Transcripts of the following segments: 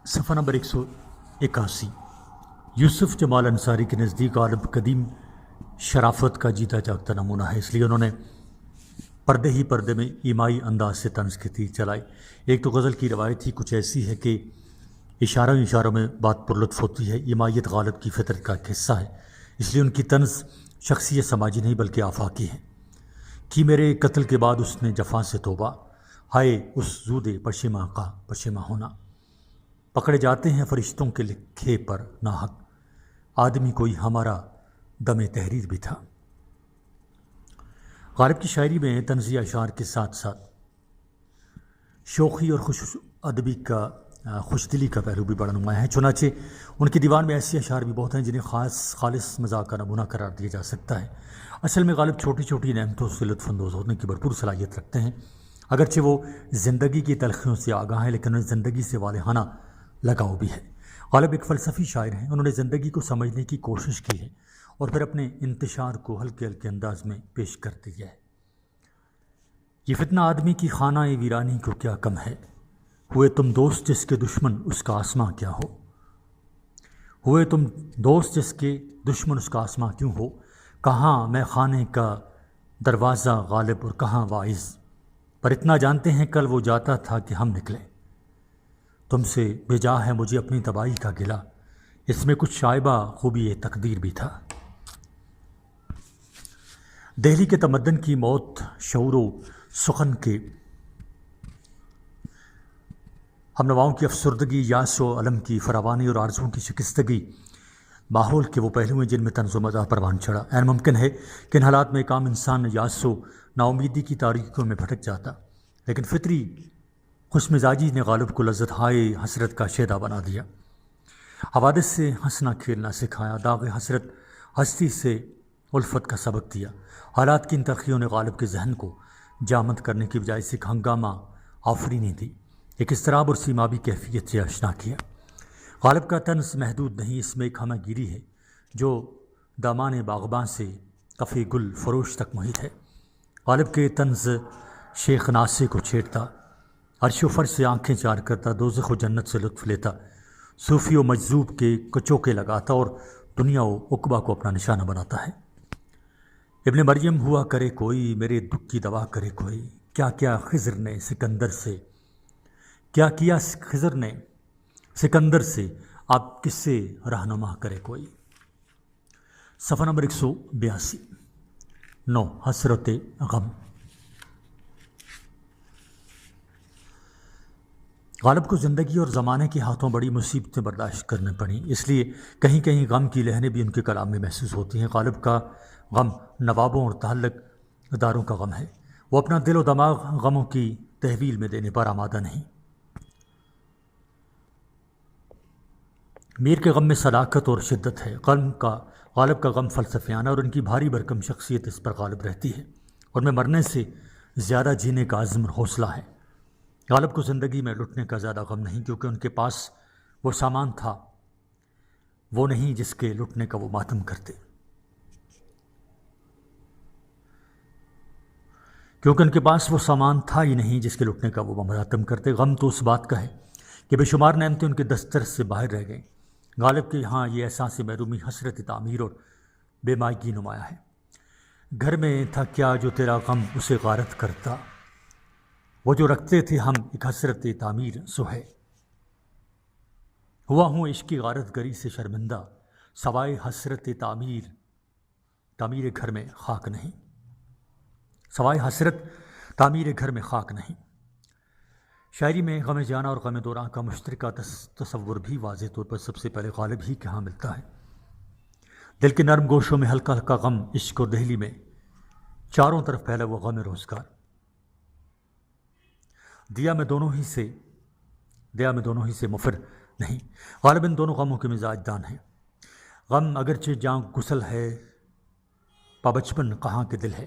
صفحہ نمبر 181۔ یوسف جمال انصاری کے نزدیک غالب قدیم شرافت کا جیتا جاگتا نمونہ ہے، اس لیے انہوں نے پردے ہی پردے میں ایمائی انداز سے طنز کی تیر چلائی۔ ایک تو غزل کی روایت ہی کچھ ایسی ہے کہ اشاروں میں بات پرلطف ہوتی ہے۔ ایمائیت غالب کی فطرت کا ایک حصہ ہے، اس لیے ان کی طنز شخصیت سماجی نہیں بلکہ آفاقی ہے۔ کہ میرے قتل کے بعد اس نے جفا سے توبہ، ہائے اس زود پشیماں کا پشیماں ہونا۔ پکڑے جاتے ہیں فرشتوں کے لکھے پر ناحق، آدمی کوئی ہمارا دم تحریر بھی تھا۔ غالب کی شاعری میں طنزیہ اشعار کے ساتھ ساتھ شوخی اور خوش دلی کا پہلو بھی بڑا نمایاں ہے۔ چنانچہ ان کی دیوان میں ایسے اشعار بھی بہت ہیں جنہیں خالص مزاح کا نمونہ قرار دیا جا سکتا ہے۔ اصل میں غالب چھوٹی چھوٹی نعمتوں سے لطف اندوز ہونے کی بھرپور صلاحیت رکھتے ہیں، اگرچہ وہ زندگی کی تلخیوں سے آگاہ ہیں لیکن انہیں زندگی سے والہانہ لگاؤ بھی ہے۔ غالب ایک فلسفی شاعر ہیں، انہوں نے زندگی کو سمجھنے کی کوشش کی ہے اور پھر اپنے انتشار کو ہلکے ہلکے انداز میں پیش کر دیا ہے۔ یہ فتنہ آدمی کی خانہ ویرانی کو کیا کم ہے، ہوئے تم دوست جس کے دشمن اس کا آسماں کیا ہو۔ ہوئے تم دوست جس کے دشمن اس کا آسماں کیوں ہو، کہاں میں خانے کا دروازہ غالب اور کہاں واعظ، پر اتنا جانتے ہیں کل وہ جاتا تھا کہ ہم نکلے۔ تم سے بجا ہے مجھے اپنی تباہی کا گلہ، اس میں کچھ شائبہ خوبی تقدیر بھی تھا۔ دہلی کے تمدن کی موت، شعور و سخن کے ہم نواؤں کی افسردگی، یاس و علم کی فراوانی اور آرزوؤں کی شکستگی، ماحول کے وہ پہلو ہیں جن میں طنز و مزاح پروان چڑھا۔ عین ممکن ہے کہ ان حالات میں ایک عام انسان یاس و ناامیدی کی تاریکیوں میں بھٹک جاتا، لیکن فطری خوش مزاجی نے غالب کو لذت ہائے حسرت کا شیدا بنا دیا۔ حوادث سے ہنسنا کھیلنا سکھایا، داغ حسرت ہستی سے الفت کا سبق دیا۔ حالات کی ان تلخیوں نے غالب کے ذہن کو جامد کرنے کی بجائے سے ایک ہنگامہ آفرینی دی، ایک اضطراب اور سیمابی کیفیت سے آشنا کیا۔ غالب کا طنز محدود نہیں، اس میں ایک ہمہ گیری ہے جو دامان باغباں سے کفی گل فروش تک محیط ہے۔ غالب کے طنز شیخ ناسے کو چھیڑتا، عرش و فرش سے آنکھیں چار کرتا، دوزخ و جنت سے لطف لیتا، صوفی و مجذوب کے کچوکے لگاتا اور دنیا و عقبہ کو اپنا نشانہ بناتا ہے۔ ابن مریم ہوا کرے کوئی، میرے دکھ کی دوا کرے کوئی، کیا کیا خضر نے سکندر سے، کیا کیا خضر نے سکندر سے، آپ کس سے رہنما کرے کوئی۔ صفحہ نمبر 182۔ 9 حسرت غم۔ غالب کو زندگی اور زمانے کے ہاتھوں بڑی مصیبتیں برداشت کرنے پڑیں، اس لیے کہیں کہیں غم کی لہریں بھی ان کے کلام میں محسوس ہوتی ہیں۔ غالب کا غم نوابوں اور تعلق داروں کا غم ہے، وہ اپنا دل و دماغ غموں کی تحویل میں دینے پر آمادہ نہیں۔ میر کے غم میں صداقت اور شدت ہے، غالب کا غم فلسفیانہ اور ان کی بھاری بھرکم شخصیت اس پر غالب رہتی ہے، اور میں مرنے سے زیادہ جینے کا عزم اور حوصلہ ہے۔ غالب کو زندگی میں لٹنے کا زیادہ غم نہیں، کیونکہ ان کے پاس وہ سامان تھا وہ نہیں جس کے لٹنے کا وہ ماتم کرتے، کیونکہ ان کے پاس وہ سامان تھا ہی نہیں جس کے لٹنے کا وہ ماتم کرتے۔ غم تو اس بات کا ہے کہ بے شمار نعمتیں ان کے دسترس سے باہر رہ گئیں۔ غالب کے ہاں یہ احساس محرومی حسرت تعمیر اور بے مائگی نمایاں ہے۔ گھر میں تھا کیا جو تیرا غم اسے غارت کرتا، وہ جو رکھتے تھے ہم ایک حسرت تعمیر سو ہے۔ ہوا ہوں عشق کی غارت گری سے شرمندہ، سوائے حسرت تعمیر گھر میں خاک نہیں، سوائے حسرت تعمیر گھر میں خاک نہیں۔ شاعری میں غم جانا اور غم دوراں کا مشترکہ تصور بھی واضح طور پر سب سے پہلے غالب ہی کے ہاں ملتا ہے۔ دل کے نرم گوشوں میں ہلکا ہلکا غم، عشق اور دہلی میں چاروں طرف پھیلا وہ غم روزگار، دیا میں دونوں ہی سے مفر نہیں۔ غالب ان دونوں غموں کے مزاج دان ہیں۔ غم اگرچہ جاں گسل ہے، پا بچپن کہاں کے دل ہے،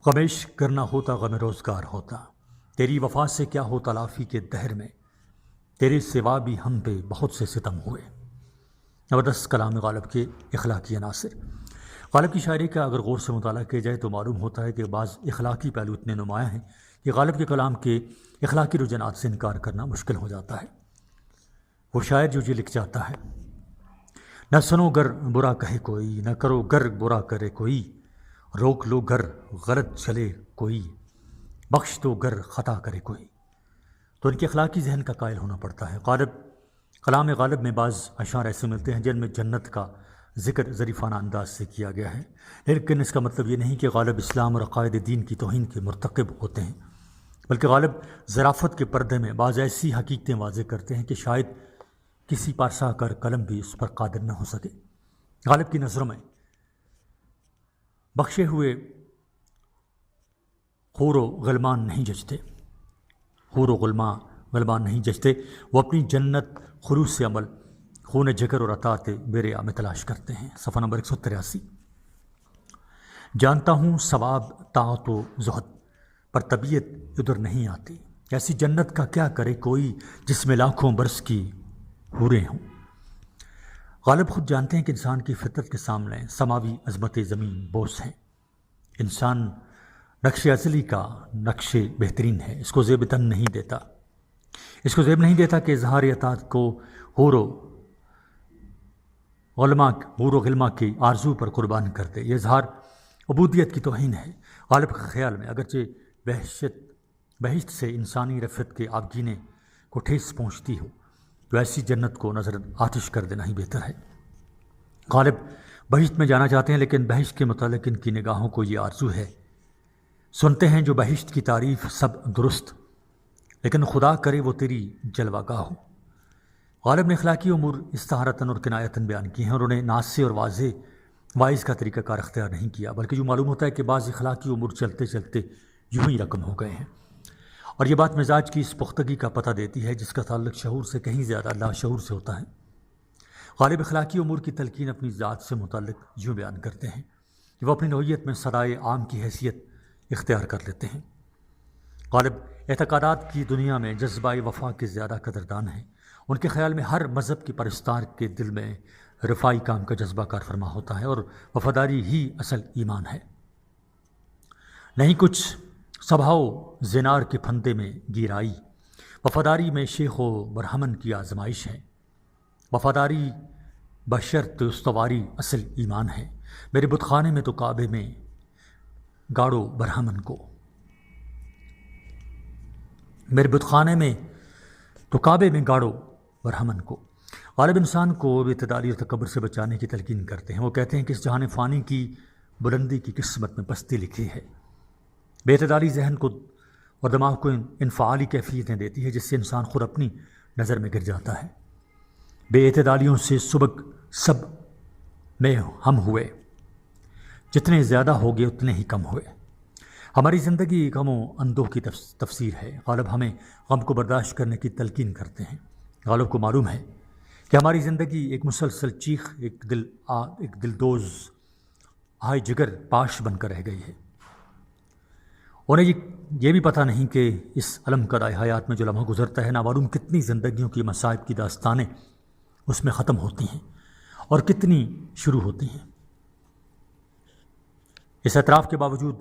غم عشق کرنا ہوتا غم روزگار ہوتا، تیری وفا سے کیا ہو تلافی کے دہر میں، تیرے سوا بھی ہم پہ بہت سے ستم ہوئے۔ زبردست کلام غالب کے اخلاقی عناصر۔ غالب کی شاعری کا اگر غور سے مطالعہ کیا جائے تو معلوم ہوتا ہے کہ بعض اخلاقی پہلو اتنے نمایاں ہیں کہ غالب کے کلام کے اخلاقی رجحانات سے انکار کرنا مشکل ہو جاتا ہے۔ وہ شاعر جو یہ لکھ جاتا ہے، نہ سنو گر برا کہے کوئی، نہ کرو گر برا کرے کوئی، روک لو گر غلط چلے کوئی، بخش دو گر خطا کرے کوئی۔ تو ان کے اخلاقی ذہن کا قائل ہونا پڑتا ہے۔ کلام غالب میں بعض اشعار ایسے ملتے ہیں جن میں جنت کا ذکر ظریفانہ انداز سے کیا گیا ہے، لیکن اس کا مطلب یہ نہیں کہ غالب اسلام اور عقائد دین کی توہین کے مرتکب ہوتے ہیں، بلکہ غالب ظرافت کے پردے میں بعض ایسی حقیقتیں واضح کرتے ہیں کہ شاید کسی پارسا کر قلم بھی اس پر قادر نہ ہو سکے۔ غالب کی نظروں میں بخشے ہوئے حور و غلمان نہیں جچتے، حور و غلمان نہیں جچتے، وہ اپنی جنت خلوص سے عمل، خون جگر اور اطاعت بیریا میں تلاش کرتے ہیں۔ صفحہ نمبر 183۔ جانتا ہوں ثواب طاعت و زہد، پر طبیعت ادھر نہیں آتی، ایسی جنت کا کیا کرے کوئی جس میں لاکھوں برس کی حوریں ہوں۔ غالب خود جانتے ہیں کہ انسان کی فطرت کے سامنے سماوی عظمت زمین بوس ہیں۔ انسان نقش ازلی کا نقش بہترین ہے، اس کو زیب تن نہیں دیتا، اس کو زیب نہیں دیتا کہ اظہار اطاعت کو حور و غلما کی آرزو پر قربان کر دے۔ یہ اظہار عبودیت کی توہین ہے۔ غالب کے خیال میں اگرچہ بہشت سے انسانی رفت کے آبگینے کو ٹھیس پہنچتی ہو تو ایسی جنت کو نظر آتش کر دینا ہی بہتر ہے۔ غالب بہشت میں جانا چاہتے ہیں، لیکن بہشت کے متعلق ان کی نگاہوں کو یہ آرزو ہے۔ سنتے ہیں جو بہشت کی تعریف سب درست، لیکن خدا کرے وہ تیری جلوہ گاہ ہو۔ غالب نے اخلاقی امور استعارتاً اور کنایتاً بیان کی ہیں، اور انہیں ناصح اور واعظ کا طریقہ کار اختیار نہیں کیا، بلکہ جو معلوم ہوتا ہے کہ بعض اخلاقی امور چلتے چلتے یوں ہی رقم ہو گئے ہیں، اور یہ بات مزاج کی اس پختگی کا پتہ دیتی ہے جس کا تعلق شعور سے کہیں زیادہ لاشعور سے ہوتا ہے۔ غالب اخلاقی امور کی تلقین اپنی ذات سے متعلق یوں بیان کرتے ہیں کہ وہ اپنی نوعیت میں صدائے عام کی حیثیت اختیار کر لیتے ہیں۔ غالب اعتقادات کی دنیا میں جذبہ وفا کے زیادہ قدردان ہیں۔ ان کے خیال میں ہر مذہب کی پرستار کے دل میں رفاعی کام کا جذبہ کار فرما ہوتا ہے، اور وفاداری ہی اصل ایمان ہے۔ نہیں کچھ سبھاؤ زنار کے پھندے میں گیرائی، وفاداری میں شیخ و برہمن کی آزمائش ہے۔ وفاداری بشرط استواری اصل ایمان ہے۔ میرے بت خانے میں تو کعبے میں گاڑو برہمن کو، میرے بت خانے میں تو کعبے میں گاڑو برہمن کو۔ غالب انسان کو اعتدالی اور تکبر سے بچانے کی تلقین کرتے ہیں۔ وہ کہتے ہیں کہ اس جہان فانی کی بلندی کی قسمت میں پستی لکھی ہے۔ بے اعتدالی ذہن کو اور دماغ کو انفعالی کیفیتیں دیتی ہے، جس سے انسان خود اپنی نظر میں گر جاتا ہے۔ بے اعتدالیوں سے سب میں ہم ہوئے، جتنے زیادہ ہو گئے اتنے ہی کم ہوئے۔ ہماری زندگی غم و اندوہ کی تفسیر ہے۔ غالب ہمیں غم کو برداشت کرنے کی تلقین کرتے ہیں۔ غالب کو معلوم ہے کہ ہماری زندگی ایک مسلسل چیخ، ایک دلدوز ہائے جگر پاش بن کر رہ گئی ہے۔ انہیں یہ بھی پتہ نہیں کہ اس علم قدائے حیات میں جو لمحہ گزرتا ہے، نامعلوم کتنی زندگیوں کی مصائب کی داستانیں اس میں ختم ہوتی ہیں اور کتنی شروع ہوتی ہیں۔ اس اعتراف کے باوجود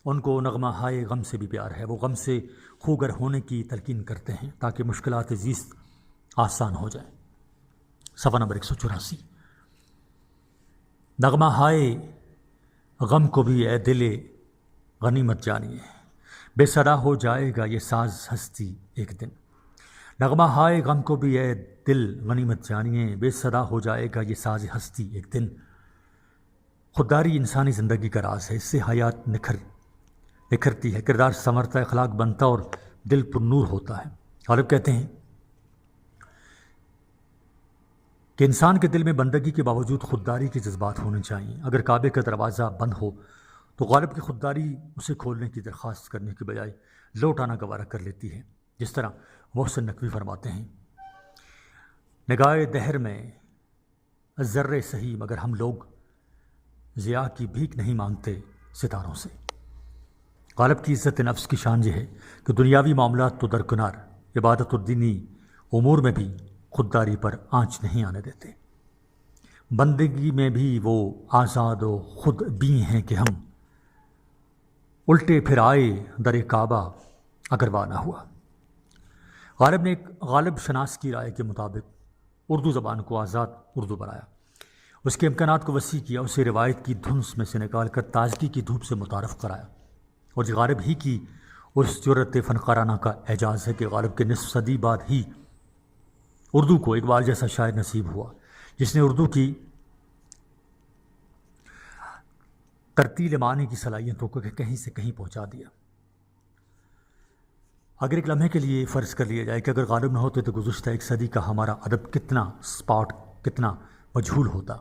ان کو نغمہ ہائے غم سے بھی پیار ہے۔ وہ غم سے خوگر ہونے کی تلقین کرتے ہیں تاکہ مشکلات زیست آسان ہو جائیں۔ صفحہ نمبر 184۔ نغمہ ہائے غم کو بھی اے دل غنیمت جانیے، بے صدا ہو جائے گا یہ ساز ہستی ایک دن۔ نغمہ ہائے غم کو بھی اے دل غنیمت جانیے، بے صدا ہو جائے گا یہ ساز ہستی ایک دن۔ خودداری انسانی زندگی کا راز ہے، اس سے حیات نکھرتی ہے، کردار سنورتا ہے، اخلاق بنتا اور دل پر نور ہوتا ہے۔ غالب کہتے ہیں کہ انسان کے دل میں بندگی کے باوجود خودداری کے جذبات ہونے چاہئیں۔ اگر کعبے کا دروازہ بند ہو تو غالب کی خودداری اسے کھولنے کی درخواست کرنے کے بجائے لوٹ آنا گوارا کر لیتی ہے، جس طرح محسن نقوی فرماتے ہیں، نگاہ دہر میں ذرے سہی مگر ہم لوگ ضیاء کی بھیک نہیں مانگتے ستاروں سے۔ غالب کی عزت نفس کی شان یہ ہے کہ دنیاوی معاملات تو درکنار، عبادت اور دینی امور میں بھی خودداری پر آنچ نہیں آنے دیتے۔ بندگی میں بھی وہ آزاد و خود بھی ہیں کہ ہم الٹے پھر آئے در کعبہ اگر وہ نہ ہوا۔ غالب نے ایک غالب شناس کی رائے کے مطابق اردو زبان کو آزاد اردو بنایا، اس کے امکانات کو وسیع کیا، اسے روایت کی دھنس میں سے نکال کر تازگی کی دھوپ سے متعارف کرایا۔ اور یہ غالب ہی کی اس جرأت فنکارانہ کا اعجاز ہے کہ غالب کے نصف صدی بعد ہی اردو کو اقبال جیسا شاعر نصیب ہوا، جس نے اردو کی ترتیل معنی کی صلاحیتوں کو کہیں سے کہیں پہنچا دیا۔ اگر ایک لمحے کے لیے فرض کر لیا جائے کہ اگر غالب نہ ہوتے تو گزشتہ ایک صدی کا ہمارا ادب کتنا اسپاٹ، کتنا مجہول ہوتا۔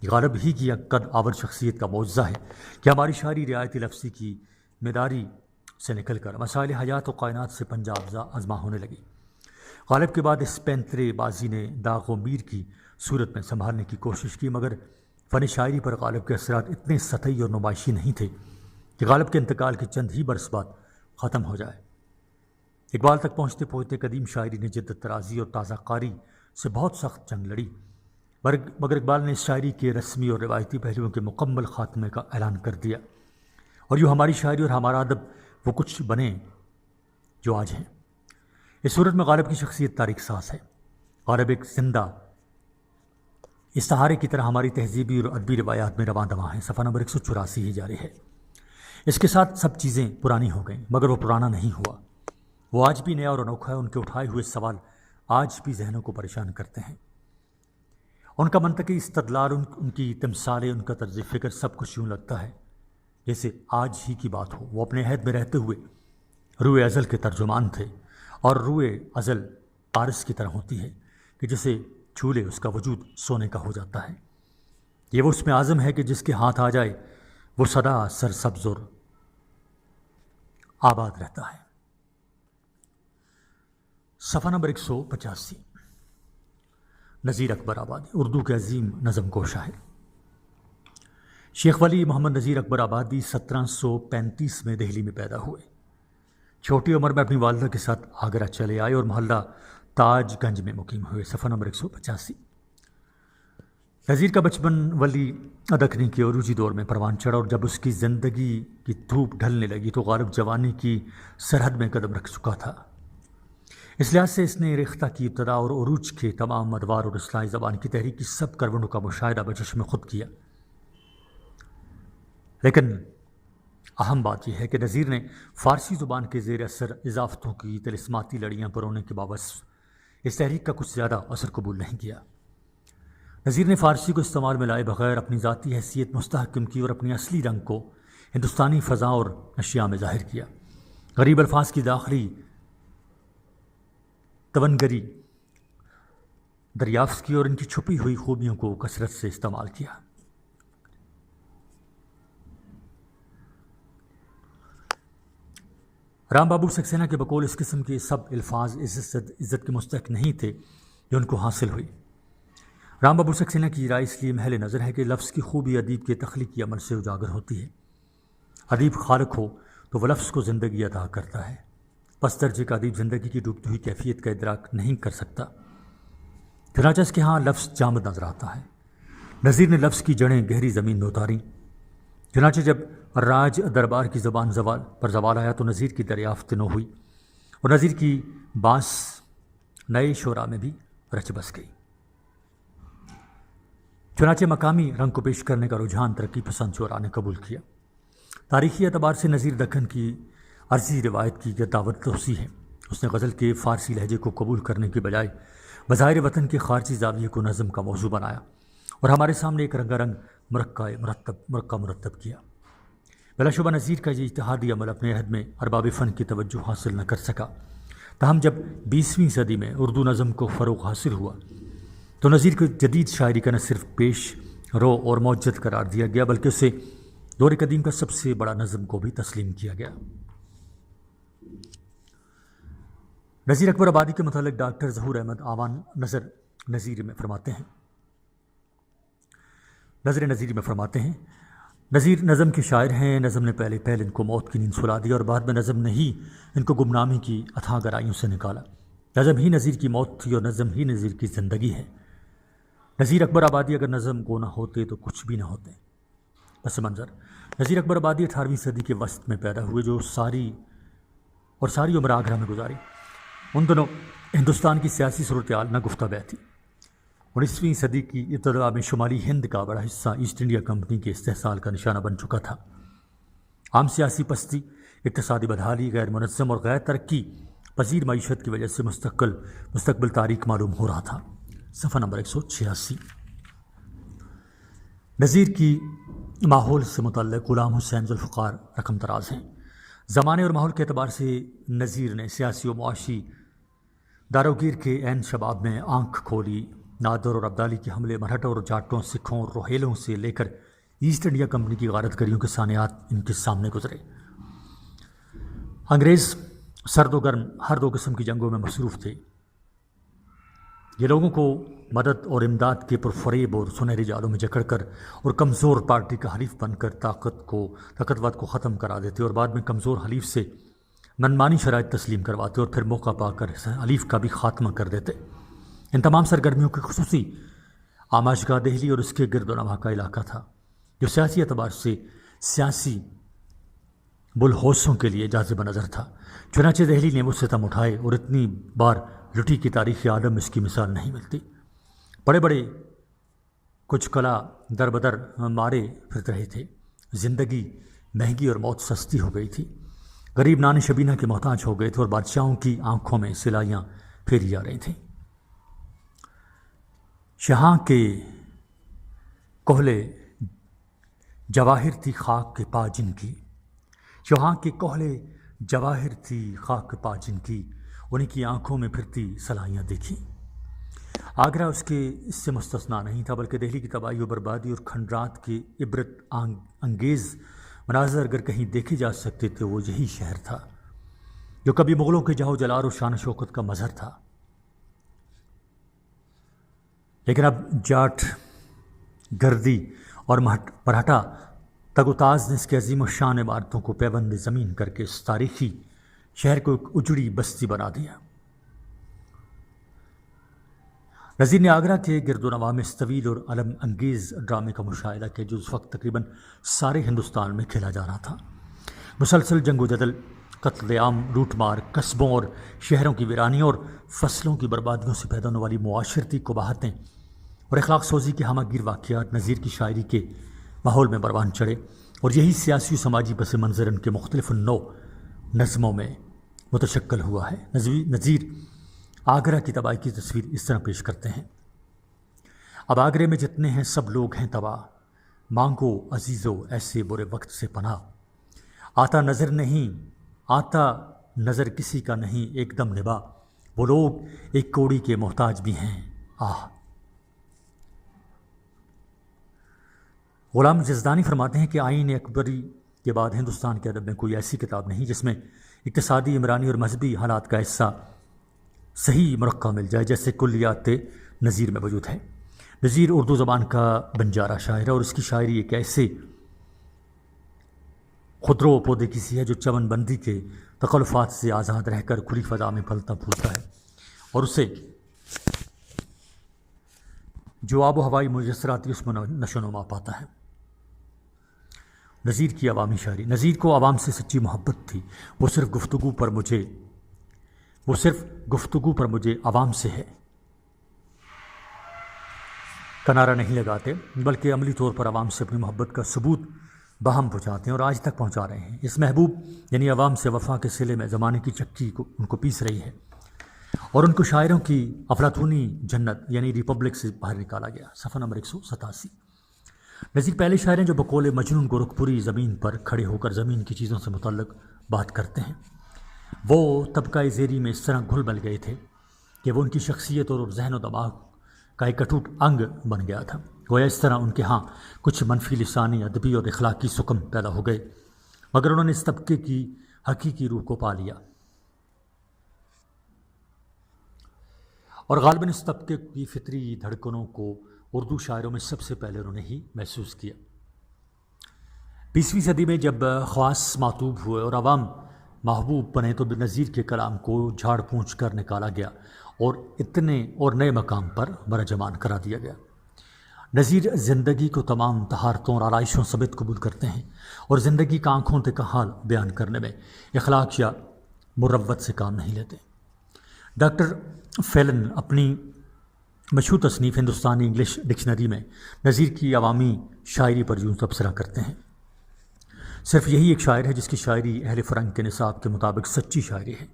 غالب ہی کی قد آور شخصیت کا معجزہ ہے کہ ہماری شاعری رعایت لفظی کی میداری سے نکل کر مسائل حیات و کائنات سے پنجہ ازما ہونے لگی۔ غالب کے بعد اس پینترے بازی نے داغ و میر کی صورت میں سنبھالنے کی کوشش کی، مگر فن شاعری پر غالب کے اثرات اتنے سطحی اور نمائشی نہیں تھے کہ غالب کے انتقال کے چند ہی برس بعد ختم ہو جائے۔ اقبال تک پہنچتے پہنچتے قدیم شاعری نے جدت طرازی اور تازہ کاری سے بہت سخت جنگ لڑی، مگر اقبال نے اس شاعری کے رسمی اور روایتی پہلوؤں کے مکمل خاتمے کا اعلان کر دیا، اور یوں ہماری شاعری اور ہمارا ادب وہ کچھ بنے جو آج ہیں۔ اس صورت میں غالب کی شخصیت تاریخ ساز ہے۔ غالب ایک زندہ استعارے کی طرح ہماری تہذیبی اور ادبی روایات میں رواں دواں ہیں۔ صفحہ نمبر 184 ہی جاری ہے۔ اس کے ساتھ سب چیزیں پرانی ہو گئیں، مگر وہ پرانا نہیں ہوا، وہ آج بھی نیا اور انوکھا ہے۔ ان کے اٹھائے ہوئے سوال آج بھی ذہنوں کو پریشان کرتے ہیں۔ ان کا منطقی استدلال، ان کی تمثالیں، ان کا طرز فکر، سب کچھ یوں لگتا ہے جیسے آج ہی کی بات ہو۔ وہ اپنے عہد میں رہتے ہوئے روئے ازل کے ترجمان تھے، اور روئے ازل پارس کی طرح ہوتی ہے کہ جسے چھو لے اس کا وجود سونے کا ہو جاتا ہے۔ یہ وہ اس میں اعظم ہے کہ جس کے ہاتھ آ جائے وہ سدا سرسبز اور آباد رہتا ہے۔ صفحہ نمبر 185 نذیر اکبر آبادی اردو کے عظیم نظم کو شاعر شیخ ولی محمد نذیر اکبر آبادی 1735 میں دہلی میں پیدا ہوئے۔ چھوٹی عمر میں اپنی والدہ کے ساتھ آگرہ چلے آئے اور محلہ تاج گنج میں مقیم ہوئے۔ صفحہ نمبر 185 نذیر کا بچپن ولی دکنی کے عروجی دور میں پروان چڑھا، اور جب اس کی زندگی کی دھوپ ڈھلنے لگی تو غالب جوانی کی سرحد میں قدم رکھ چکا تھا۔ اس لحاظ سے اس نے ریختہ کی ابتدا اور عروج کے تمام ادوار اور اصلاحی زبان کی تحریک کی سب کروندوں کا مشاہدہ بچشم خود کیا۔ لیکن اہم بات یہ ہے کہ نذیر نے فارسی زبان کے زیر اثر اضافتوں کی طلسماتی لڑیاں پرونے کے باوجود اس تحریک کا کچھ زیادہ اثر قبول نہیں کیا۔ نذیر نے فارسی کو استعمال میں لائے بغیر اپنی ذاتی حیثیت مستحکم کی اور اپنی اصلی رنگ کو ہندوستانی فضا اور اشیاء میں ظاہر کیا۔ غریب الفاظ کی داخلی تونگری دریافت کی اور ان کی چھپی ہوئی خوبیوں کو کثرت سے استعمال کیا۔ رام بابو سکسینہ کے بقول اس قسم کے سب الفاظ عزت کے مستحق نہیں تھے جو ان کو حاصل ہوئی۔ رام بابو سکسینہ کی رائے اس لیے محل نظر ہے کہ لفظ کی خوبی ادیب کے تخلیقی عمل سے اجاگر ہوتی ہے۔ ادیب خالق ہو تو وہ لفظ کو زندگی عطا کرتا ہے۔ پس درجے کا ادیب زندگی کی ڈوبتی ہوئی کیفیت کا ادراک نہیں کر سکتا، چنانچہ اس کے ہاں لفظ جامد نظر آتا ہے۔ نذیر نے لفظ کی جڑیں گہری زمین میں اتاری، چنانچہ جب راج دربار کی زبان زوال آیا تو نذیر کی دریافت نو ہوئی، اور نذیر کی بانس نئے شعراء میں بھی رچ بس گئی۔ چنانچہ مقامی رنگ کو پیش کرنے کا رجحان ترقی پسند شعراء نے قبول کیا۔ تاریخی اعتبار سے نذیر دکن کی عرضی روایت کی دعوت توسیع ہے۔ اس نے غزل کے فارسی لہجے کو قبول کرنے کے بجائے بظاہر وطن کے خارجی زاویے کو نظم کا موضوع بنایا اور ہمارے سامنے ایک رنگا رنگ مرکب مرتب کیا۔ بلا شبہ نذیر کا یہ اجتہادی عمل اپنے عہد میں ارباب فن کی توجہ حاصل نہ کر سکا، تاہم جب 20ویں صدی میں اردو نظم کو فروغ حاصل ہوا تو نذیر کو جدید شاعری کا نہ صرف پیش رو اور موجد قرار دیا گیا بلکہ اسے دور قدیم کا سب سے بڑا نظم کو بھی تسلیم کیا گیا۔ نذیر اکبر آبادی کے متعلق ڈاکٹر ظہور احمد آوان نظیر میں فرماتے ہیں نذیر نظم کے شاعر ہیں۔ نظم نے پہلے ان کو موت کی نیند سلا دی اور بعد میں نظم نے ہی ان کو گمنامی کی اتھاہ گہرائیوں سے نکالا۔ نظم ہی نذیر کی موت تھی اور نظم ہی نذیر کی زندگی ہے۔ نذیر اکبر آبادی اگر نظم کو نہ ہوتے تو کچھ بھی نہ ہوتے۔ پس منظر: نذیر اکبر آبادی 18ویں صدی کے وسط میں پیدا ہوئے، جو ساری اور ساری عمر آگرہ میں گزاری۔ ان دنوں ہندوستان کی سیاسی صورتحال ناگفتہ بہ تھی۔ 19ویں صدی کی ابتدا میں شمالی ہند کا بڑا حصہ ایسٹ انڈیا کمپنی کے استحصال کا نشانہ بن چکا تھا۔ عام سیاسی پستی، اقتصادی بدحالی، غیر منظم اور غیر ترقی پذیر معیشت کی وجہ سے مستقبل تاریک معلوم ہو رہا تھا۔ صفحہ نمبر 186۔ نذیر کی ماحول سے متعلق غلام حسین ذوالفقار رقم دراز ہیں۔ زمانے اور ماحول کے اعتبار سے نذیر نے سیاسی و معاشی داروگیر کے عین شباب میں آنکھ کھولی۔ نادر اور عبدالی کے حملے، مرہٹوں اور جاٹوں، سکھوں اور روہیلوں سے لے کر ایسٹ انڈیا کمپنی کی غارت گریوں کے سانحات ان کے سامنے گزرے۔ انگریز سرد و گرم ہر دو قسم کی جنگوں میں مصروف تھے۔ یہ لوگوں کو مدد اور امداد کے پرفریب اور سنہری جالوں میں جکڑ کر اور کمزور پارٹی کا حلیف بن کر طاقتور کو ختم کرا دیتے اور بعد میں کمزور حلیف سے منمانی شرائط تسلیم کرواتے اور پھر موقع پا کر حلیف کا بھی خاتمہ کر دیتے۔ ان تمام سرگرمیوں کی خصوصی آمائشگاہ دہلی اور اس کے گرد و نواح کا علاقہ تھا، جو سیاسی اعتبار سے سیاسی بلحوثوں کے لیے جاذب نظر تھا۔ چنانچہ دہلی نے وہ ستم اٹھائے اور اتنی بار لٹی کی تاریخ عالم اس کی مثال نہیں ملتی۔ بڑے بڑے کچھ کلا در بدر مارے پھرت رہے تھے، زندگی مہنگی اور موت سستی ہو گئی تھی، غریب نان شبینہ کے محتاج ہو گئے تھے اور بادشاہوں کی آنکھوں میں سلائیاں پھیری جا رہی تھیں۔ شہاں کے کوہلے جواہر تھی خاک کے پا جن کی، شہاں کے کوہلے جواہر تھی خاک پا جن کی، انہیں کی آنکھوں میں پھرتی سلائیاں دیکھی۔ آگرہ اس سے مستثنا نہیں تھا، بلکہ دہلی کی تباہی و بربادی اور کھنڈرات کے عبرت انگیز مناظر اگر کہیں دیکھے جا سکتے تھے وہ یہی شہر تھا، جو کبھی مغلوں کے جاہ و جلال و شان و شوکت کا مظہر تھا، لیکن اب جاٹ گردی اور مرہٹا تگ و تاز نے اس کے عظیم الشان عمارتوں کو پیوند زمین کر کے اس تاریخی شہر کو ایک اجڑی بستی بنا دیا۔ نذیر نے آگرہ کے گرد و نواح میں اس طویل اور علم انگیز ڈرامے کا مشاہدہ کیا جو اس وقت تقریباً سارے ہندوستان میں کھیلا جا رہا تھا۔ مسلسل جنگ و جدل، قتل عام، لوٹ مار، قصبوں اور شہروں کی ویرانی اور فصلوں کی بربادیوں سے پیدا ہونے والی معاشرتی قباحتیں اور اخلاق سوزی کے ہمہ گیر واقعات نذیر کی شاعری کے ماحول میں پروان چڑھے، اور یہی سیاسی و سماجی پس منظر ان کے مختلف نو نظموں میں متشکل ہوا ہے۔ نذیر آگرہ کی تباہی کی تصویر اس طرح پیش کرتے ہیں: اب آگرے میں جتنے ہیں سب لوگ ہیں تباہ، مانگو عزیزو ایسے برے وقت سے پناہ، آتا نظر کسی کا نہیں ایک دم نبا، وہ لوگ ایک کوڑی کے محتاج بھی ہیں آہ۔ غلام جزدانی فرماتے ہیں کہ آئین اکبری کے بعد ہندوستان کے ادب میں کوئی ایسی کتاب نہیں جس میں اقتصادی، عمرانی اور مذہبی حالات کا ایسا صحیح مرقع مل جائے جیسے کلیات نذیر میں موجود ہے۔ نذیر اردو زبان کا بنجارہ شاعر ہے اور اس کی شاعری ایک ایسے خودرو پودے کی سی ہے جو چمن بندی کے تکلفات سے آزاد رہ کر کھلی فضا میں پھلتا پھولتا ہے اور اسے جو آب و ہوائی میسراتی اس میں نشو و نما پاتا ہے۔ نذیر کی عوامی شاعری: نذیر کو عوام سے سچی محبت تھی، وہ صرف گفتگو پر مجھے عوام سے ہے کا نعرہ نہیں لگاتے، بلکہ عملی طور پر عوام سے اپنی محبت کا ثبوت باہم پہنچاتے ہیں اور آج تک پہنچا رہے ہیں۔ اس محبوب یعنی عوام سے وفا کے صلے میں زمانے کی چکی کو ان کو پیس رہی ہے اور ان کو شاعروں کی افلاطونی جنت یعنی ریپبلک سے باہر نکالا گیا۔ صفحہ نمبر 187۔ نذیر پہلے شاعر ہیں جو بقول مجنون گورکھپوری زمین پر کھڑے ہو کر زمین کی چیزوں سے متعلق بات کرتے ہیں۔ وہ طبقہ زیری میں اس طرح گھل مل گئے تھے کہ وہ ان کی شخصیت اور ذہن و دماغ کا ایک اٹوٹ انگ بن گیا تھا۔ گویا اس طرح ان کے ہاں کچھ منفی لسانی، ادبی اور اخلاقی سکم پیدا ہو گئے، مگر انہوں نے اس طبقے کی حقیقی روح کو پا لیا اور غالباً اس طبقے کی فطری دھڑکنوں کو اردو شاعروں میں سب سے پہلے انہوں نے ہی محسوس کیا۔ 20ویں صدی میں جب خواص معطوب ہوئے اور عوام محبوب بنے تو نذیر کے کلام کو جھاڑ پونچھ کر نکالا گیا اور اتنے اور نئے مقام پر برجمان کرا دیا گیا۔ نذیر زندگی کو تمام طہارتوں اور آرائشوں سمیت قبول کرتے ہیں اور زندگی کا آنکھوں تک کا حال بیان کرنے میں اخلاق یا مروت سے کام نہیں لیتے۔ ڈاکٹر فیلن اپنی مشہور تصنیف ہندوستانی انگلش ڈکشنری میں نظیر کی عوامی شاعری پر یوں تبصرہ کرتے ہیں: صرف یہی ایک شاعر ہے جس کی شاعری اہل فرنگ کے نصاب کے مطابق سچی شاعری ہے،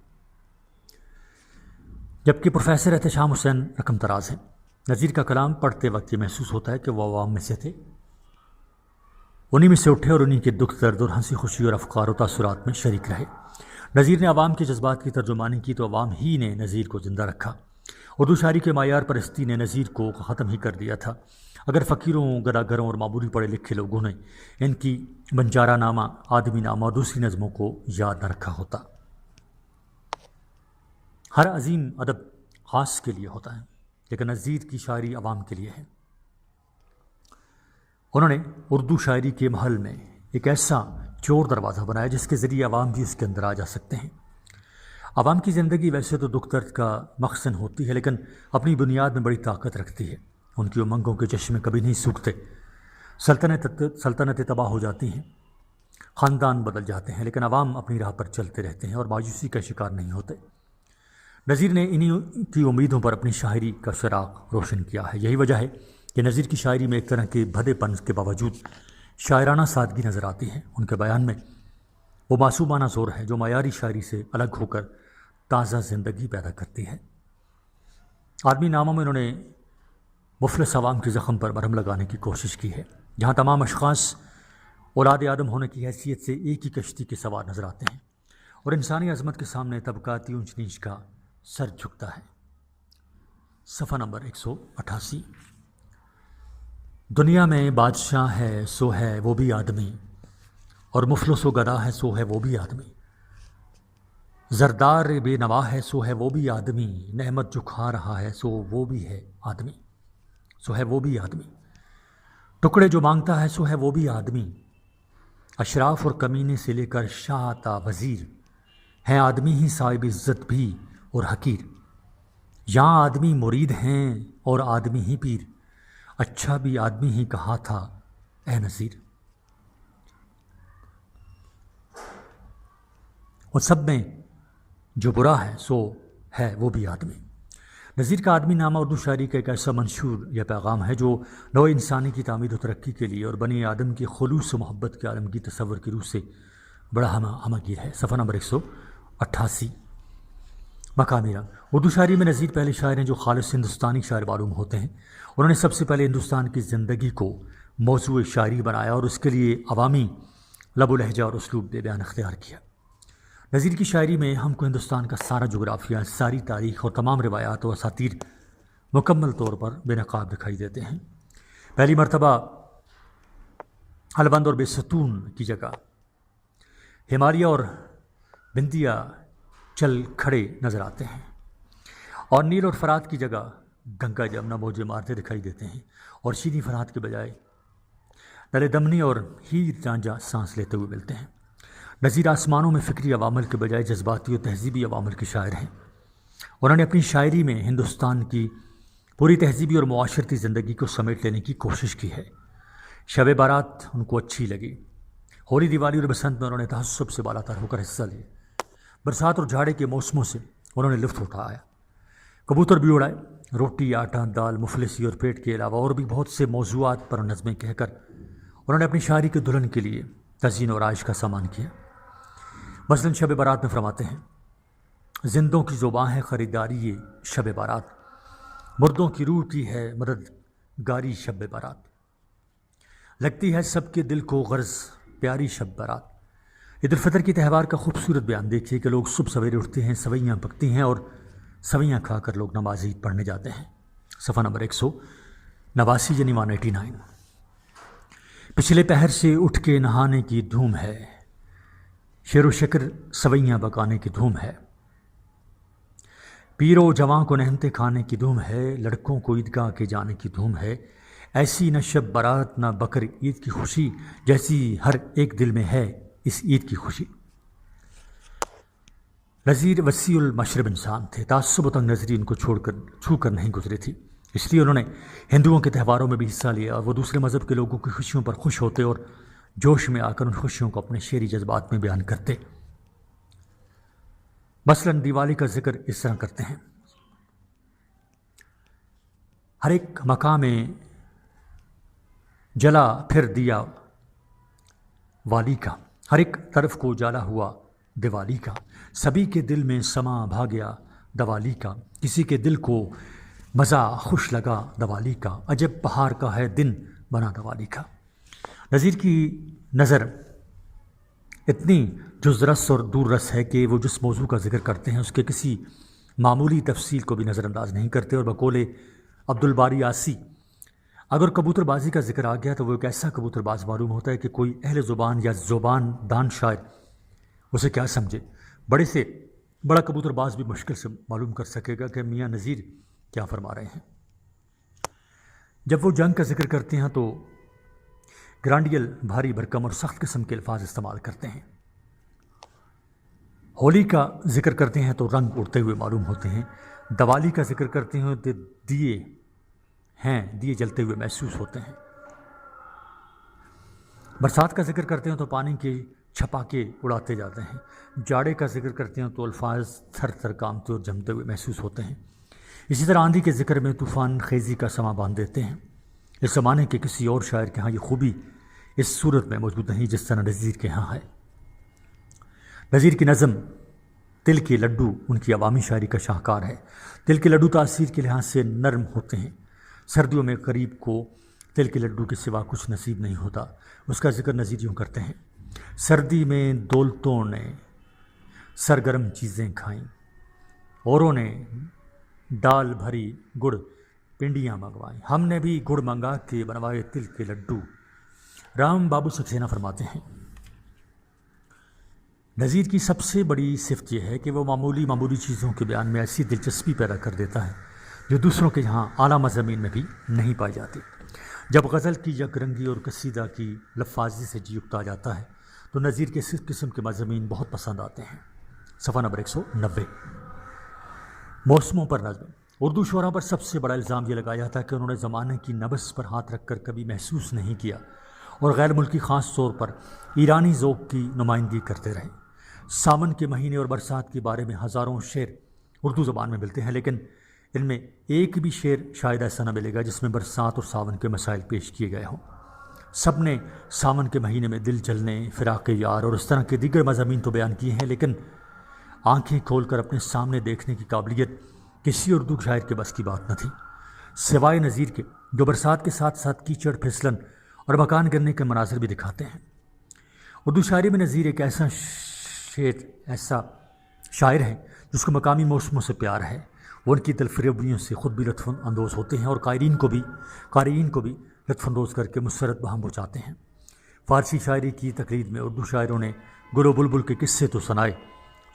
جبکہ پروفیسر احتشام حسین رقم تراز ہیں۔ نظیر کا کلام پڑھتے وقت یہ محسوس ہوتا ہے کہ وہ عوام میں سے تھے، انہی میں سے اٹھے اور انہی کے دکھ درد اور ہنسی خوشی اور افکار و تاثرات میں شریک رہے۔ نظیر نے عوام کے جذبات کی ترجمانی کی تو عوام ہی نے نظیر کو زندہ رکھا۔ اردو شاعری کے معیار پرستی نے نظیر کو ختم ہی کر دیا تھا۔ اگر فقیروں، گداگروں اور معمولی پڑھے لکھے لوگوں نے ان کی بنجارہ نامہ، آدمی نامہ اور دوسری نظموں کو یاد نہ رکھا ہوتا۔ ہر عظیم ادب خاص کے لیے ہوتا ہے، لیکن نظیر کی شاعری عوام کے لیے ہے۔ انہوں نے اردو شاعری کے محل میں ایک ایسا چور دروازہ بنایا جس کے ذریعے عوام بھی اس کے اندر آ جا سکتے ہیں۔ عوام کی زندگی ویسے تو دکھ درد کا مخزن ہوتی ہے، لیکن اپنی بنیاد میں بڑی طاقت رکھتی ہے۔ ان کی امنگوں کے چشمے کبھی نہیں سوکھتے۔ سلطنتیں تباہ ہو جاتی ہیں، خاندان بدل جاتے ہیں، لیکن عوام اپنی راہ پر چلتے رہتے ہیں اور مایوسی کا شکار نہیں ہوتے۔ نظیر نے انہی کی امیدوں پر اپنی شاعری کا چراغ روشن کیا ہے۔ یہی وجہ ہے کہ نظیر کی شاعری میں ایک طرح کے بھدے پن کے باوجود شاعرانہ سادگی نظر آتی ہے۔ ان کے بیان میں وہ معصومانہ زور ہے جو معیاری شاعری سے الگ ہو کر تازہ زندگی پیدا کرتی ہے۔ آدمی ناموں میں انہوں نے مفلس عوام کے زخم پر مرہم لگانے کی کوشش کی ہے، جہاں تمام اشخاص اولاد آدم ہونے کی حیثیت سے ایک ہی کشتی کے سوار نظر آتے ہیں اور انسانی عظمت کے سامنے طبقاتی اونچ نیچ کا سر جھکتا ہے۔ صفحہ نمبر 188۔ دنیا میں بادشاہ ہے سو ہے وہ بھی آدمی، اور مفلس و گدا ہے سو ہے وہ بھی آدمی، زردار بے نوا ہے سو ہے وہ بھی آدمی، نعمت جو کھا رہا ہے سو وہ بھی ہے آدمی، سو ہے وہ بھی آدمی، ٹکڑے جو مانگتا ہے سو ہے وہ بھی آدمی، اشراف اور کمینے سے لے کر شاہ تا وزیر ہیں آدمی ہی صاحب عزت بھی اور حقیر، یہاں آدمی مرید ہیں اور آدمی ہی پیر، اچھا بھی آدمی ہی کہا تھا اے نذیر۔ اور سب میں جو برا ہے سو ہے وہ بھی آدمی۔ نظیر کا آدمی نامہ اردو شاعری کا ایک ایسا منشور یا پیغام ہے جو نوع انسانی کی تعمیر و ترقی کے لیے اور بنی آدم کی خلوص و محبت کے عالمگیر تصور کی روح سے بڑا ہمگیر ہے۔ صفحہ نمبر 188۔ مقامی رنگ۔ اردو شاعری میں نظیر پہلے شاعر ہیں جو خالص ہندوستانی شاعر معلوم ہوتے ہیں۔ انہوں نے سب سے پہلے ہندوستان کی زندگی کو موضوع شاعری بنایا اور اس کے لیے عوامی لب و لہجہ اور اسلوب بیان اختیار کیا۔ نظیر کی شاعری میں ہم کو ہندوستان کا سارا جغرافیہ، ساری تاریخ اور تمام روایات و اساطیر مکمل طور پر بے نقاب دکھائی دیتے ہیں۔ پہلی مرتبہ حلبند اور بے ستون کی جگہ ہمالیہ اور بندیا چل کھڑے نظر آتے ہیں، اور نیل اور فرات کی جگہ گنگا جمنا موجے مارتے دکھائی دیتے ہیں، اور شیریں فرات کے بجائے نل دمنی اور ہیر رانجھا سانس لیتے ہوئے ملتے ہیں۔ نظیر آسمانوں میں فکری عوامل کے بجائے جذباتی اور تہذیبی عوامل کے شاعر ہیں۔ انہوں نے اپنی شاعری میں ہندوستان کی پوری تہذیبی اور معاشرتی زندگی کو سمیٹ لینے کی کوشش کی ہے۔ شب بارات ان کو اچھی لگی۔ ہولی، دیوالی اور بسنت میں انہوں نے تحسب سے بالا تر ہو کر حصہ لیا۔ برسات اور جھاڑے کے موسموں سے انہوں نے لطف اٹھایا، کبوتر بھی اڑائے۔ روٹی، آٹا، دال، مفلسی اور پیٹ کے علاوہ اور بھی بہت سے موضوعات پر نظمیں کہہ کر انہوں نے اپنی شاعری کے دلہن کے لیے تزئین و آرائش کا سامان کیا۔ مثلاً شب بارات میں فرماتے ہیں: زندوں کی زباں ہے خریداری یہ شب بارات، مردوں کی روح کی ہے مددگاری شب بارات، لگتی ہے سب کے دل کو غرض پیاری شب بارات۔ عید الفطر کی تہوار کا خوبصورت بیان دیکھیے کہ لوگ صبح سویرے اٹھتے ہیں، سویاں پکتی ہیں اور سویاں کھا کر لوگ نماز عید پڑھنے جاتے ہیں۔ صفحہ نمبر 189 یعنی 189۔ پچھلے پہر سے اٹھ کے نہانے کی دھوم ہے، شیر و شکر سویاں پکانے کی دھوم ہے، پیر و جوان کو نہمتے کھانے کی دھوم ہے، لڑکوں کو عیدگاہ کے جانے کی دھوم ہے، ایسی نہ شب برات نہ بکر عید کی خوشی جیسی ہر ایک دل میں ہے اس عید کی خوشی۔ نظیر وسیع المشرب انسان تھے، تعصب و تنگ نظری ان کو چھو کر نہیں گزری تھی، اس لیے انہوں نے ہندوؤں کے تہواروں میں بھی حصہ لیا اور وہ دوسرے مذہب کے لوگوں کی خوشیوں پر خوش ہوتے اور جوش میں آ کر ان خوشیوں کو اپنے شعری جذبات میں بیان کرتے۔ مثلاً دیوالی کا ذکر اس طرح کرتے ہیں: ہر ایک مقام میں جلا پھر دیا والی کا، ہر ایک طرف کو جالا ہوا دیوالی کا، سبھی کے دل میں سما بھاگیا دیوالی کا، کسی کے دل کو مزہ خوش لگا دیوالی کا، عجب بہار کا ہے دن بنا دیوالی کا۔ نظیر کی نظر اتنی جزرس اور دور رس ہے کہ وہ جس موضوع کا ذکر کرتے ہیں اس کے کسی معمولی تفصیل کو بھی نظر انداز نہیں کرتے، اور بقول عبدالباری عاصی اگر کبوتر بازی کا ذکر آ گیا تو وہ ایک ایسا کبوتر باز معلوم ہوتا ہے کہ کوئی اہل زبان یا زبان دان شاعر اسے کیا سمجھے، بڑے سے بڑا کبوتر باز بھی مشکل سے معلوم کر سکے گا کہ میاں نذیر کیا فرما رہے ہیں۔ جب وہ جنگ کا ذکر کرتے ہیں تو گرانڈیل بھاری بھرکم اور سخت قسم کے الفاظ استعمال کرتے ہیں۔ ہولی کا ذکر کرتے ہیں تو رنگ اڑتے ہوئے معلوم ہوتے ہیں، دیوالی کا ذکر کرتے ہیں تو دیے جلتے ہوئے محسوس ہوتے ہیں، برسات کا ذکر کرتے ہیں تو پانی کے چھپاکے اڑاتے جاتے ہیں، جاڑے کا ذکر کرتے ہیں تو الفاظ تھر تھر کامتے اور جمتے ہوئے محسوس ہوتے ہیں، اسی طرح آندھی کے ذکر میں طوفان خیزی کا سما باندھ دیتے ہیں۔ اس زمانے کے کسی اور شاعر کے ہاں یہ خوبی اس صورت میں موجود نہیں جس طرح نذیر کے ہاں ہے۔ نذیر کی نظم تل کے لڈو ان کی عوامی شاعری کا شاہکار ہے۔ تل کے لڈو تاثیر کے لحاظ سے نرم ہوتے ہیں، سردیوں میں قریب کو تل کے لڈو کے سوا کچھ نصیب نہیں ہوتا۔ اس کا ذکر نذیر یوں کرتے ہیں: سردی میں دولتوں نے سرگرم چیزیں کھائیں، اوروں نے ڈال بھری گڑ پنڈیاں منگوائیں، ہم نے بھی گڑ منگا کے بنوائے تل کے لڈو۔ رام بابو سکسینہ فرماتے ہیں نذیر کی سب سے بڑی صفت یہ ہے کہ وہ معمولی چیزوں کے بیان میں ایسی دلچسپی پیدا کر دیتا ہے جو دوسروں کے یہاں اعلیٰ مضامین میں بھی نہیں پائی جاتی۔ جب غزل کی یک رنگی اور قصیدہ کی لفاظی سے جی اکتا جاتا ہے تو نذیر کے اس قسم کے مضامین بہت پسند آتے ہیں۔ صفحہ نمبر 190۔ موسموں پر نظم۔ اردو شعراء پر سب سے بڑا الزام یہ لگایا تھا کہ انہوں نے زمانے کی نبض پر ہاتھ رکھ کر کبھی محسوس نہیں کیا اور غیر ملکی خاص طور پر ایرانی ذوق کی نمائندگی کرتے رہے۔ ساون کے مہینے اور برسات کے بارے میں ہزاروں شعر اردو زبان میں ملتے ہیں، لیکن ان میں ایک بھی شعر شاید ایسا نہ ملے گا جس میں برسات اور ساون کے مسائل پیش کیے گئے ہوں۔ سب نے ساون کے مہینے میں دل جلنے، فراق یار اور اس طرح کے دیگر مضامین تو بیان کیے ہیں، لیکن آنکھیں کھول کر اپنے سامنے دیکھنے کی قابلیت کسی اردو شاعر کے بس کی بات نہ تھی، سوائے نذیر کے جو برسات کے ساتھ ساتھ کیچڑ، پھسلن اور مکان گرنے کے مناظر بھی دکھاتے ہیں۔ اردو شاعری میں نذیر ایک ایسا شاعر ہے جس کو مقامی موسموں سے پیار ہے، وہ ان کی دلفریبیوں سے خود بھی لطف اندوز ہوتے ہیں اور قارئین کو بھی لطف اندوز کر کے مسرت بہم پہنچاتے ہیں۔ فارسی شاعری کی تقلید میں اردو شاعروں نے گل و بلبل کے قصے تو سنائے،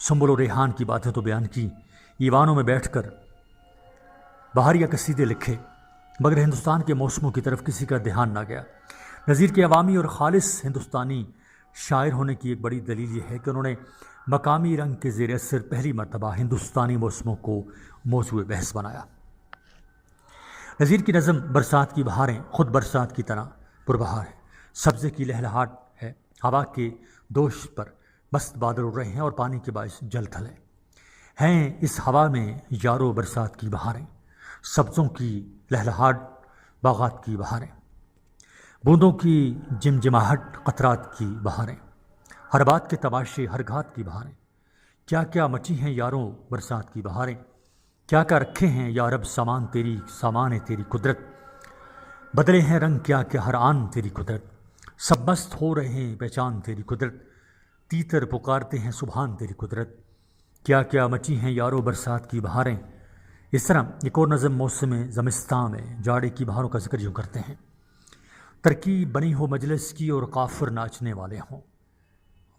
سنبل و ریحان کی باتیں تو بیان کی، ایوانوں میں بیٹھ کر بہاریہ قصیدے لکھے، مگر ہندوستان کے موسموں کی طرف کسی کا دھیان نہ گیا۔ نذیر کے عوامی اور خالص ہندوستانی شاعر ہونے کی ایک بڑی دلیل یہ ہے کہ انہوں نے مقامی رنگ کے زیر اثر پہلی مرتبہ ہندوستانی موسموں کو موضوع بحث بنایا۔ نذیر کی نظم برسات کی بہاریں خود برسات کی طرح پربہار ہے، سبزے کی لہلہاٹ ہے، ہوا کے دوش پر مست بادل اڑ رہے ہیں اور پانی کے باعث جل تھل ہیں اس ہوا میں یارو برسات کی بہاریں، سبزوں کی لہلہاٹ، باغات کی بہاریں، بوندوں کی جمجماہٹ، قطرات کی بہاریں، ہر بات کے تماشے، ہر گھات کی بہاریں، کیا کیا مچی ہیں یاروں برسات کی بہاریں، کیا کیا رکھے ہیں یا رب سامان تیری قدرت، بدلے ہیں رنگ کیا کیا ہر آن تیری قدرت، سب مست ہو رہے ہیں پہچان تیری قدرت، تیتر پکارتے ہیں سبحان تیری قدرت، کیا کیا مچی ہیں یاروں برسات کی بہاریں۔ اس طرح ایک اور نظم موسم زمستاں میں جاڑے کی بہاروں کا ذکر یوں کرتے ہیں: ترکیب بنی ہو مجلس کی اور کافر ناچنے والے ہوں،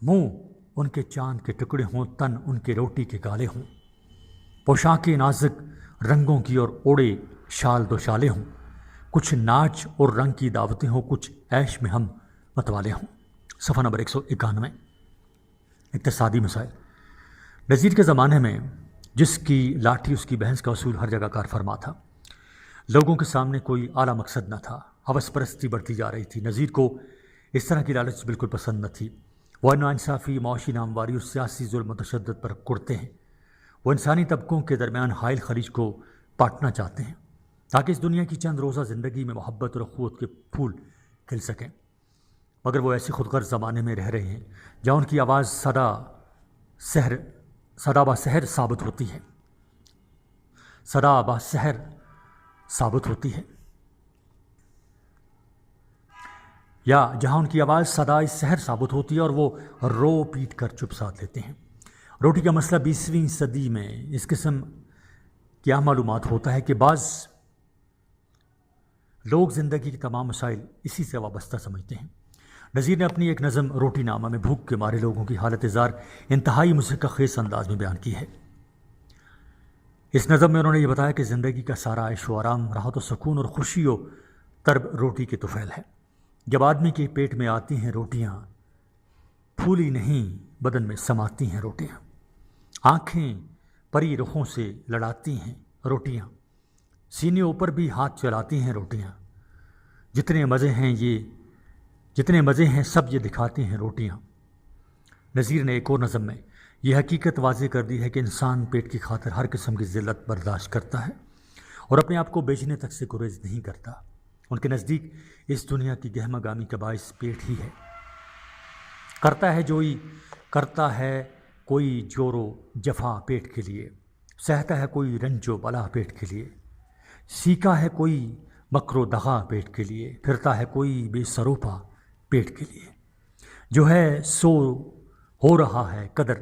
منہ ان کے چاند کے ٹکڑے ہوں، تن ان کے روٹی کے کالے ہوں، پوشاکیں نازک رنگوں کی اور اوڑے شال دو شالے ہوں، کچھ ناچ اور رنگ کی دعوتیں ہوں، کچھ عیش میں ہم متوالے ہوں۔ صفحہ نمبر 191۔ اقتصادی مسائل۔ نذیر کے زمانے میں جس کی لاٹھی اس کی بھینس کا اصول ہر جگہ کار فرما تھا، لوگوں کے سامنے کوئی اعلیٰ مقصد نہ تھا، ہوس پرستی بڑھتی جا رہی تھی۔ نذیر کو اس طرح کی لالچ بالکل پسند نہ تھی، وہ ناانصافی، معاشی نامواری اور سیاسی ظلم و تشدد پر کڑتے ہیں۔ وہ انسانی طبقوں کے درمیان حائل خلیج کو پاٹنا چاہتے ہیں تاکہ اس دنیا کی چند روزہ زندگی میں محبت اور اخوت کے پھول کھل سکیں، مگر وہ ایسے خود غرض زمانے میں رہ رہے ہیں جہاں ان کی آواز صدا با سحر ثابت ہوتی ہے یا جہاں ان کی آواز صدائے سحر ثابت ہوتی ہے اور وہ رو پیٹ کر چپ ساتھ لیتے ہیں۔ روٹی کا مسئلہ 20ویں صدی میں اس قسم کیا معلومات ہوتا ہے کہ بعض لوگ زندگی کے تمام مسائل اسی سے وابستہ سمجھتے ہیں۔ نذیر نے اپنی ایک نظم روٹی نامہ میں بھوک کے مارے لوگوں کی حالت زار انتہائی موسیقی خیز انداز میں بیان کی ہے۔ اس نظم میں انہوں نے یہ بتایا کہ زندگی کا سارا عیش و آرام، راحت و سکون اور خوشی و طرب روٹی کے طفیل ہے۔ جب آدمی کے پیٹ میں آتی ہیں روٹیاں، پھولی نہیں بدن میں سماتی ہیں روٹیاں، آنکھیں پری رخوں سے لڑاتی ہیں روٹیاں، سینے اوپر بھی ہاتھ چلاتی ہیں روٹیاں، جتنے مزے ہیں سب یہ دکھاتی ہیں روٹیاں۔ نذیر نے ایک اور نظم میں یہ حقیقت واضح کر دی ہے کہ انسان پیٹ کی خاطر ہر قسم کی ذلت برداشت کرتا ہے اور اپنے آپ کو بیچنے تک سے گریز نہیں کرتا۔ ان کے نزدیک اس دنیا کی گہما گامی کا باعث پیٹ ہی ہے۔ کرتا ہے کوئی جور و جفا پیٹ کے لیے، سہتا ہے کوئی رنج و بلا پیٹ کے لیے، سیکھا ہے کوئی مکر و دغا پیٹ کے لیے، پھرتا ہے کوئی بے سروپا پیٹ کے لیے، جو ہے سو ہو رہا ہے قدر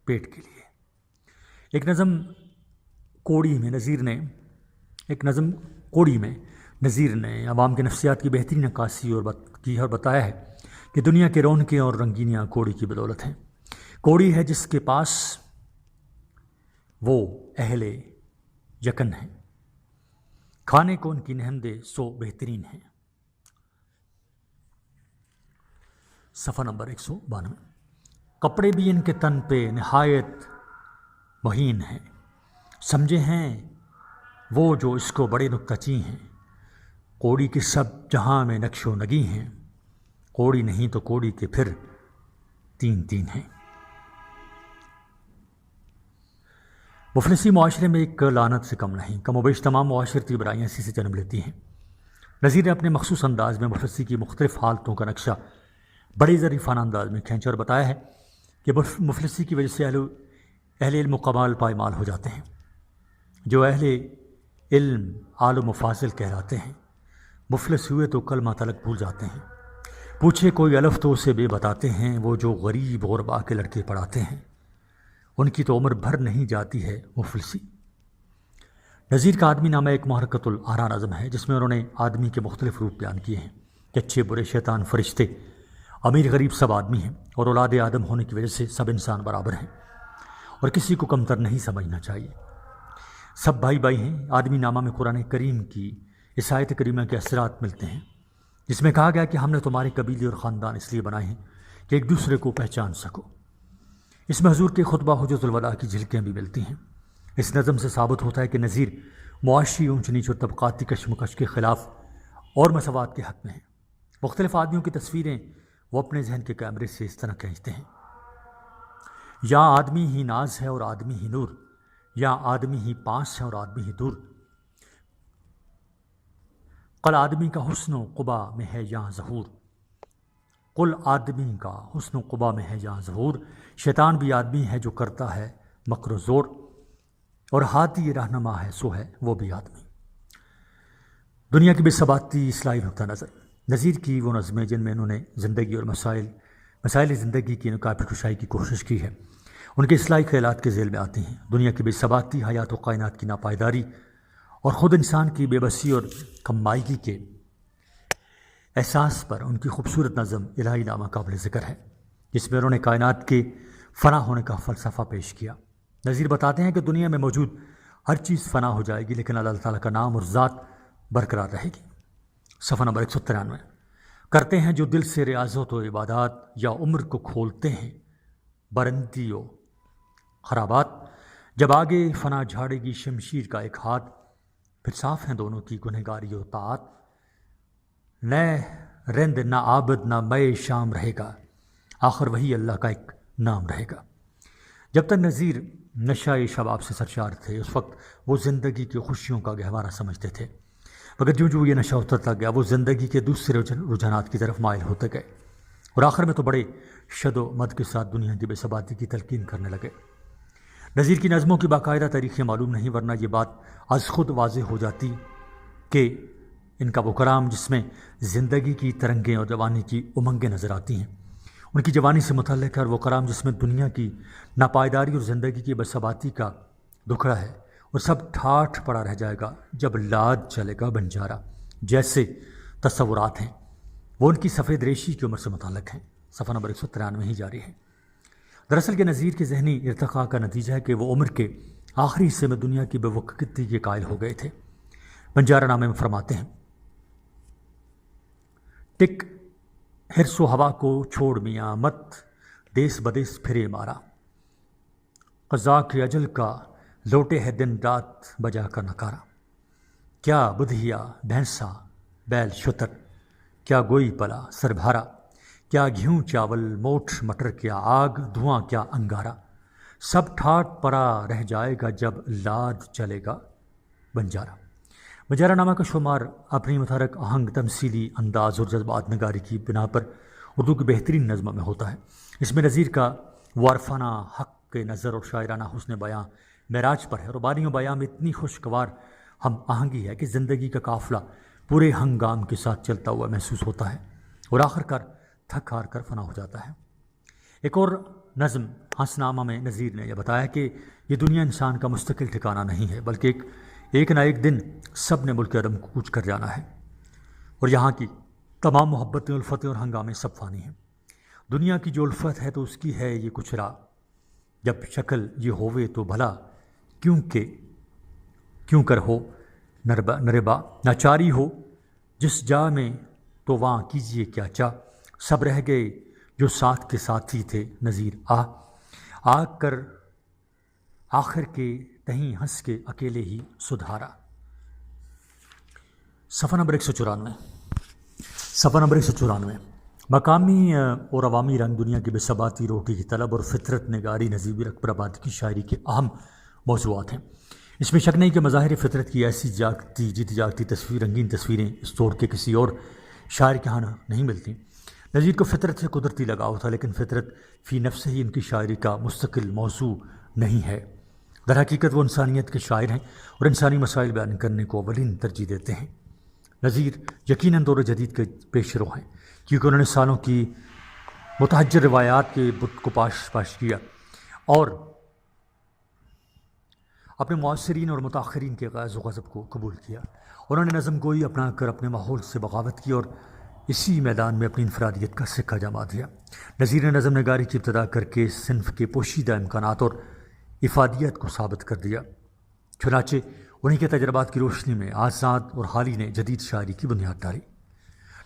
پیٹ کے لیے۔ ایک نظم کوڑی میں نذیر نے عوام کے نفسیات کی بہترین عکاسی اور بتایا ہے کہ دنیا کے رونقیں اور رنگینیاں کوڑی کی بدولت ہیں۔ کوڑی ہے جس کے پاس وہ اہل یکن ہیں، کھانے کو ان کی نہندے سو بہترین ہیں۔ صفحہ نمبر 192۔ کپڑے بھی ان کے تن پہ نہایت مہین ہیں، سمجھے ہیں وہ جو اس کو بڑے نکتہ چین ہیں، کوڑی کے سب جہاں میں نقش و نگیں ہیں، کوڑی نہیں تو کوڑی کے پھر تین ہیں۔ مفلسی معاشرے میں ایک لعنت سے کم نہیں، کم و بیش تمام معاشرتی برائیاں اسی سے جنم لیتی ہیں۔ نذیر نے اپنے مخصوص انداز میں مفلسی کی مختلف حالتوں کا نقشہ بڑے ظریفانہ انداز میں کھینچا اور بتایا ہے کہ مفلسی کی وجہ سے اہل علم و کمال پائمال ہو جاتے ہیں، جو اہل علم عالم و فاضل کہلاتے ہیں، مفلس ہوئے تو کلمہ تلک بھول جاتے ہیں، پوچھے کوئی الف تو اسے بے بتاتے ہیں، وہ جو غریب غربا کے لڑکے پڑھاتے ہیں، ان کی تو عمر بھر نہیں جاتی ہے مفلسی۔ نذیر کا آدمی نامہ ایک محرکۃ الآراء نظم ہے جس میں انہوں نے آدمی کے مختلف روپ بیان کیے ہیں کہ اچھے برے، شیطان، فرشتے، امیر غریب سب آدمی ہیں اور اولاد آدم ہونے کی وجہ سے سب انسان برابر ہیں اور کسی کو کمتر نہیں سمجھنا چاہیے، سب بھائی بھائی ہیں۔ آدمی نامہ میں قرآن کریم کی اس آیت کریمہ کے اثرات ملتے ہیں جس میں کہا گیا کہ ہم نے تمہارے قبیلے اور خاندان اس لیے بنائے ہیں کہ ایک دوسرے کو پہچان سکو۔ اس میں حضور کے خطبہ حجۃ الوداع کی جھلکیاں بھی ملتی ہیں۔ اس نظم سے ثابت ہوتا ہے کہ نذیر معاشی اونچ نیچ اور طبقاتی کشمکش کے خلاف اور مساوات کے حق میں ہیں۔ مختلف آدمیوں کی تصویریں وہ اپنے ذہن کے کیمرے سے اس طرح کھینچتے ہیں: یا آدمی ہی ناز ہے اور آدمی ہی نور، یا آدمی ہی پاس ہے اور آدمی ہی دور، قل آدمی کا حسن و قبا میں ہے یہاں ظہور، قل آدمی کا حسن و قبا میں ہے یہاں ظہور، شیطان بھی آدمی ہے جو کرتا ہے مکر و زور، اور ہاتھی رہنما ہے سو ہے وہ بھی آدمی۔ دنیا کی بے ثباتی اصلاحی نقطہ نظر۔ نذیر کی وہ نظمیں جن میں انہوں نے زندگی اور مسائل زندگی کی نقاب کشائی کی کوشش کی ہے، ان کے اصلاحی خیالات کے ذیل میں آتی ہیں۔ دنیا کی بے ثباتی، حیات و کائنات کی ناپائیداری اور خود انسان کی بے بسی اور کمائیگی کے احساس پر ان کی خوبصورت نظم الہی نامہ قابل ذکر ہے، جس میں انہوں نے کائنات کے فنا ہونے کا فلسفہ پیش کیا۔ نذیر بتاتے ہیں کہ دنیا میں موجود ہر چیز فنا ہو جائے گی لیکن اللہ تعالیٰ کا نام اور ذات برقرار رہے گی۔ صفحہ نمبر 193۔ کرتے ہیں جو دل سے ریاضت و عبادات، یا عمر کو کھولتے ہیں برندی و خرابات، جب آگے فنا جھاڑے گی شمشیر کا ایک ہاتھ، پھر صاف ہیں دونوں کی گنہگاری و طاعت، نہ رند نہ عابد نہ مے شام رہے گا، آخر وہی اللہ کا ایک نام رہے گا۔ جب تک نذیر نشہ شباب سے سرشار تھے، اس وقت وہ زندگی کی خوشیوں کا گہوارہ سمجھتے تھے، مگر جو جو یہ نشہ اترتا گیا وہ زندگی کے دوسرے رجحانات کی طرف مائل ہوتے گئے، اور آخر میں تو بڑے شد و مد کے ساتھ دنیا کی بے ثباتی کی تلقین کرنے لگے۔ نظیر کی نظموں کی باقاعدہ تاریخیں معلوم نہیں، ورنہ یہ بات از خود واضح ہو جاتی کہ ان کا وہ کلام جس میں زندگی کی ترنگیں اور جوانی کی امنگیں نظر آتی ہیں، ان کی جوانی سے متعلق ہے، اور وہ کلام جس میں دنیا کی ناپائیداری اور زندگی کی بے ثباتی کا دکھڑا ہے، اور سب ٹھاٹھ پڑا رہ جائے گا جب لاد چلے گا بنجارا جیسے تصورات ہیں، وہ ان کی سفید ریشی کی عمر سے متعلق ہیں۔ صفحہ نمبر 193 ہی جاری ہے۔ دراصل یہ نظیر کے ذہنی ارتقاء کا نتیجہ ہے کہ وہ عمر کے آخری حصے میں دنیا کی بے وقتی کے قائل ہو گئے تھے۔ بنجارا نامے میں فرماتے ہیں، ٹک حرص و ہوا کو چھوڑ میاں مت دیس بدیس پھرے مارا، قضا کے اجل کا لوٹے ہے دن رات بجا کر نکارا، کیا بدھیا بھینسا بیل شتر، کیا گوئی پلا سر بھارا، کیا گھیوں چاول موٹ مٹر، کیا آگ دھواں کیا انگارا، سب ٹھاٹ پڑا رہ جائے گا جب لاد چلے گا بنجارا۔ بنجارا نامہ کا شمار اپنی متحرک آہنگ، تمثیلی انداز اور جذبات نگاری کی بنا پر اردو کی بہترین نظموں میں ہوتا ہے۔ اس میں نظیر کا وارفانہ حق نظر اور شاعرانہ حسن بیاں معراج پر ہے، اور بانی و بیاں میں اتنی خوشگوار ہم آہنگی ہے کہ زندگی کا قافلہ پورے ہنگام کے ساتھ چلتا ہوا محسوس ہوتا ہے، اور آخر کار تھک ہار کر فنا ہو جاتا ہے۔ ایک اور نظم ہنس نامہ میں نظیر نے یہ بتایا کہ یہ دنیا انسان کا مستقل ٹھکانہ نہیں ہے، بلکہ ایک نہ ایک دن سب نے ملک عدم کو کوچ کر جانا ہے، اور یہاں کی تمام محبتیں، الفتیں اور ہنگامے سب فانی ہیں۔ دنیا کی جو الفت ہے تو اس کی ہے یہ کچھ راہ، جب شکل یہ ہووے تو بھلا کیوں کر ہو نربا، ناچاری ہو جس جا میں تو وہاں کیجئے کیا چاہ، سب رہ گئے جو ساتھ کے ساتھی تھے نظیر آ کر آخر کے تہیں ہنس کے اکیلے ہی سدھارا۔ صفحہ نمبر 194 مقامی اور عوامی رنگ، دنیا کی بے ثباتی، روٹی کی طلب اور فطرت نگاری نظیر اکبر آبادی کی شاعری کے اہم موضوعات ہیں۔ اس میں شک نہیں کہ مظاہر فطرت کی ایسی جیتی جاگتی رنگین تصویریں اس طور کے کسی اور شاعر کے ہاں نہیں ملتی۔ نظیر کو فطرت سے قدرتی لگاؤ تھا، لیکن فطرت فی نفس ہی ان کی شاعری کا مستقل موضوع نہیں ہے۔ در حقیقت وہ انسانیت کے شاعر ہیں اور انسانی مسائل بیان کرنے کو اولین ترجیح دیتے ہیں۔ نظیر یقیناً دور جدید کے پیش رو ہیں، کیونکہ انہوں نے سالوں کی متحجر روایات کے بت کو پاش کیا اور اپنے معاصرین اور متاخرین کے غیظ و غضب کو قبول کیا۔ انہوں نے نظم گوئی اپنا کر اپنے ماحول سے بغاوت کی اور اسی میدان میں اپنی انفرادیت کا سکہ جما دیا۔ نظیر نے نظم نگاری کی ابتدا کر کے صنف کے پوشیدہ امکانات اور افادیت کو ثابت کر دیا، چنانچہ انہی کے تجربات کی روشنی میں آزاد اور حالی نے جدید شاعری کی بنیاد ڈالی۔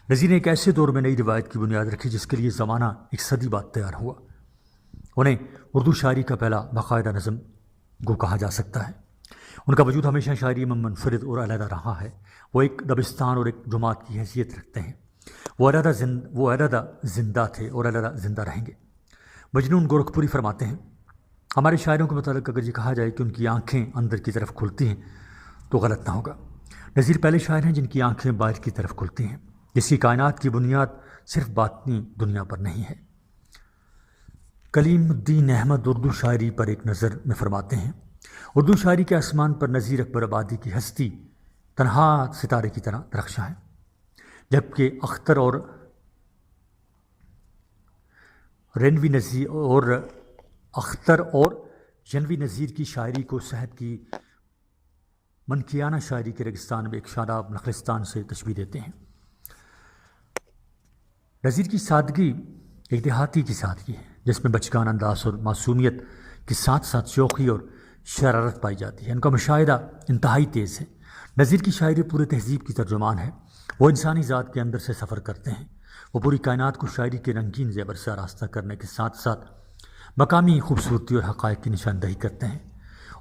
نظیر نے ایک ایسے دور میں نئی روایت کی بنیاد رکھی جس کے لیے زمانہ ایک صدی بعد تیار ہوا۔ انہیں اردو شاعری کا پہلا باقاعدہ نظم گو کہا جا سکتا ہے۔ ان کا وجود ہمیشہ شاعری میں منفرد اور علیحدہ رہا ہے۔ وہ ایک دبستان اور ایک جماعت کی حیثیت رکھتے ہیں۔ وہ علیحدہ زندہ تھے اور علیحدہ زندہ رہیں گے۔ مجنون گورکھپوری فرماتے ہیں، ہمارے شاعروں کے متعلق اگر یہ کہا جائے کہ ان کی آنکھیں اندر کی طرف کھلتی ہیں تو غلط نہ ہوگا۔ نظیر پہلے شاعر ہیں جن کی آنکھیں باہر کی طرف کھلتی ہیں، جس کی کائنات کی بنیاد صرف باطنی دنیا پر نہیں ہے۔ کلیم الدین احمد اردو شاعری پر ایک نظر میں فرماتے ہیں، اردو شاعری کے آسمان پر نظیر اکبر آبادی کی ہستی تنہا ستارے کی طرح درخشاں ہے، جبکہ اختر اور ینوی نظیر کی شاعری کو صحت کی منکیانہ شاعری کے ریگستان میں ایک شاداب نخلستان سے تشبیہ دیتے ہیں۔ نظیر کی سادگی ایک دیہاتی کی سادگی ہے جس میں بچگانہ انداز اور معصومیت کے ساتھ ساتھ شوخی اور شرارت پائی جاتی ہے۔ ان کا مشاہدہ انتہائی تیز ہے۔ نظیر کی شاعری پورے تہذیب کی ترجمان ہے۔ وہ انسانی ذات کے اندر سے سفر کرتے ہیں۔ وہ پوری کائنات کو شاعری کے رنگین زیور سے آراستہ کرنے کے ساتھ ساتھ مقامی خوبصورتی اور حقائق کی نشاندہی کرتے ہیں۔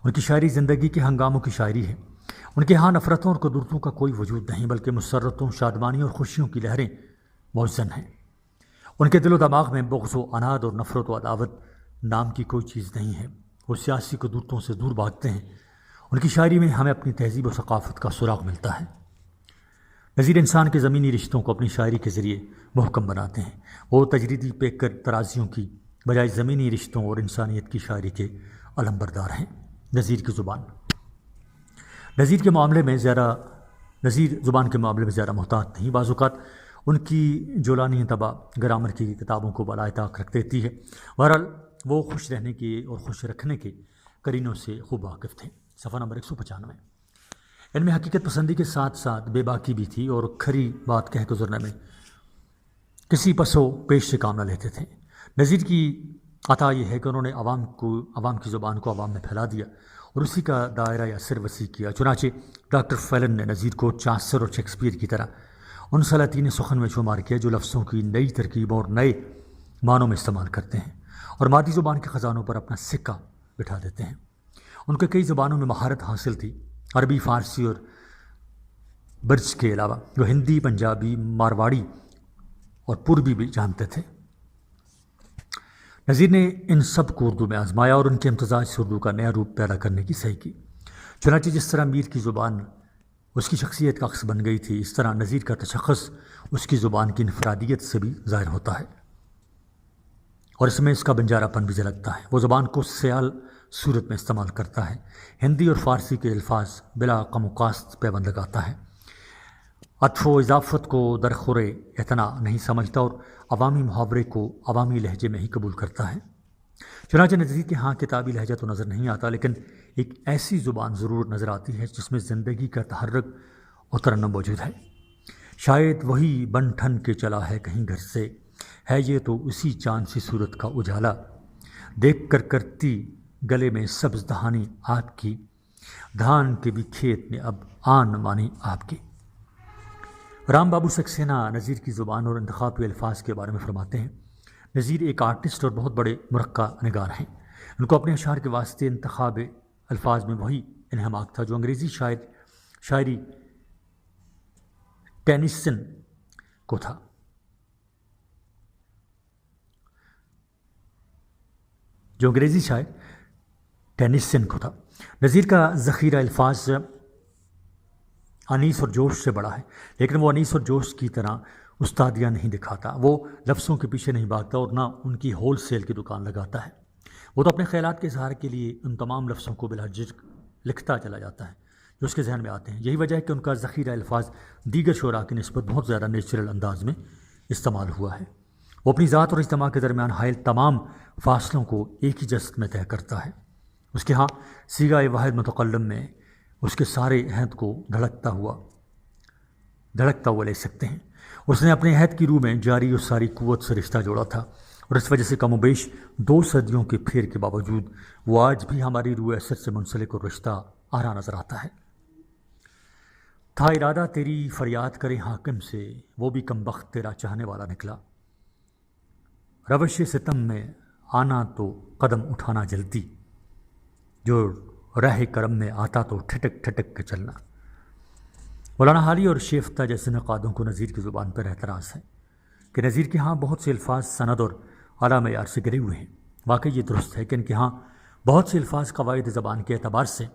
ان کی شاعری زندگی کے ہنگاموں کی شاعری ہے۔ ان کے ہاں نفرتوں اور قدرتوں کا کوئی وجود نہیں، بلکہ مسرتوں، شادمانی اور خوشیوں کی لہریں موزن ہیں۔ ان کے دل و دماغ میں بغض و عناد اور نفرت و عداوت نام کی کوئی چیز نہیں ہے۔ وہ سیاسی قدرتوں سے دور بھاگتے ہیں۔ ان کی شاعری میں ہمیں اپنی تہذیب و ثقافت کا سراغ ملتا ہے۔ نظیر انسان کے زمینی رشتوں کو اپنی شاعری کے ذریعے محکم بناتے ہیں۔ وہ تجریدی پیکر ترازیوں کی بجائے زمینی رشتوں اور انسانیت کی شاعری کے علمبردار ہیں۔ نظیر کی زبان نظیر زبان کے معاملے میں زیادہ محتاط نہیں۔ بعض اوقات ان کی جولانی طبع گرامر کی کتابوں کو بالائے طاق رکھ دیتی ہے۔ بہرحال وہ خوش رہنے کے اور خوش رکھنے کے قرینوں سے خوب واقف تھے۔ صفحہ نمبر 195۔ ان میں حقیقت پسندی کے ساتھ ساتھ بے باکی بھی تھی اور کھری بات کہہ گزرنے میں کسی پسو پیش سے کام نہ لیتے تھے۔ نظیر کی عطا یہ ہے کہ انہوں نے عوام کی زبان کو عوام میں پھیلا دیا اور اسی کا دائرہ یا سر وسیع کیا۔ چنانچہ ڈاکٹر فیلن نے نظیر کو چانسر اور شیکسپیئر کی طرح ان سلاطین سخن میں شمار کیا جو لفظوں کی نئی ترکیب اور نئے معنوں میں استعمال کرتے ہیں اور مادی زبان کے خزانوں پر اپنا سکہ بٹھا دیتے ہیں۔ ان کے کئی زبانوں میں مہارت حاصل تھی، عربی، فارسی اور برج کے علاوہ وہ ہندی، پنجابی، مارواڑی اور پوربی بھی جانتے تھے۔ نظیر نے ان سب کو اردو میں آزمایا اور ان کے امتزاج سے اردو کا نیا روپ پیدا کرنے کی صحیح کی۔ چنانچہ جس طرح میر کی زبان اس کی شخصیت کا عکس بن گئی تھی، اس طرح نظیر کا تشخص اس کی زبان کی انفرادیت سے بھی ظاہر ہوتا ہے اور اس میں اس کا بنجارہ پن بھی جھلکتا ہے۔ وہ زبان کو سیال صورت میں استعمال کرتا ہے، ہندی اور فارسی کے الفاظ بلا کم و کاست پیوند لگاتا ہے، عطف و اضافت کو درخور اعتنا نہیں سمجھتا اور عوامی محاورے کو عوامی لہجے میں ہی قبول کرتا ہے۔ چنانچہ نظیر کے ہاں کتابی لہجہ تو نظر نہیں آتا، لیکن ایک ایسی زبان ضرور نظر آتی ہے جس میں زندگی کا تحرک اور ترنم موجود ہے۔ شاید وہی بن ٹھن کے چلا ہے کہیں گھر سے، ہے یہ تو اسی چاند سی صورت کا اجالا، دیکھ کر کرتی گلے میں سبز دہانی آپ کی، دھان کے بھی کھیت میں اب آن مانی آپ کی۔ رام بابو سکسینہ نظیر کی زبان اور انتخاب کے الفاظ کے بارے میں فرماتے ہیں، نظیر ایک آرٹسٹ اور بہت بڑے مرقع نگار ہیں۔ ان کو اپنے اشعار کے واسطے انتخاب الفاظ میں وہی انہماک تھا جو انگریزی شاعری ٹینیسن کو تھا۔ نظیر کا ذخیرہ الفاظ انیس اور جوش سے بڑا ہے، لیکن وہ انیس اور جوش کی طرح استادیہ نہیں دکھاتا۔ وہ لفظوں کے پیچھے نہیں بھاگتا اور نہ ان کی ہول سیل کی دکان لگاتا ہے۔ وہ تو اپنے خیالات کے اظہار کے لیے ان تمام لفظوں کو بلا جھجک لکھتا چلا جاتا ہے جو اس کے ذہن میں آتے ہیں۔ یہی وجہ ہے کہ ان کا ذخیرہ الفاظ دیگر شعراء کی نسبت بہت زیادہ نیچرل انداز میں استعمال ہوا ہے۔ وہ اپنی ذات اور اجتماع کے درمیان حائل تمام فاصلوں کو ایک ہی جست میں طے کرتا ہے۔ اس کے ہاں صیغہ واحد متکلم میں اس کے سارے عہد کو دھڑکتا ہوا لے سکتے ہیں۔ اس نے اپنے عہد کی روح میں جاری اور ساری قوت سے رشتہ جوڑا تھا اور اس وجہ سے کم و بیش 2 صدیوں کے پھیر کے باوجود وہ آج بھی ہماری روح اثر سے منسلک اور رشتہ آرا نظر آتا ہے۔ تھا ارادہ تیری فریاد کرے حاکم سے، وہ بھی کم بخت تیرا چاہنے والا نکلا، روش ستم میں آنا تو قدم اٹھانا جلدی، جو راہ کرم میں آتا تو ٹھٹک ٹھٹک کے چلنا۔ مولانا حالی اور شیفتہ جیسے نقادوں کو نظیر کی زبان پر اعتراض ہے کہ نظیر کے ہاں بہت سے الفاظ سند اور اعلیٰ معیار سے گرے ہوئے ہیں۔ واقعی یہ درست ہے کہ ان کے ہاں بہت سے الفاظ قواعد زبان کے اعتبار سے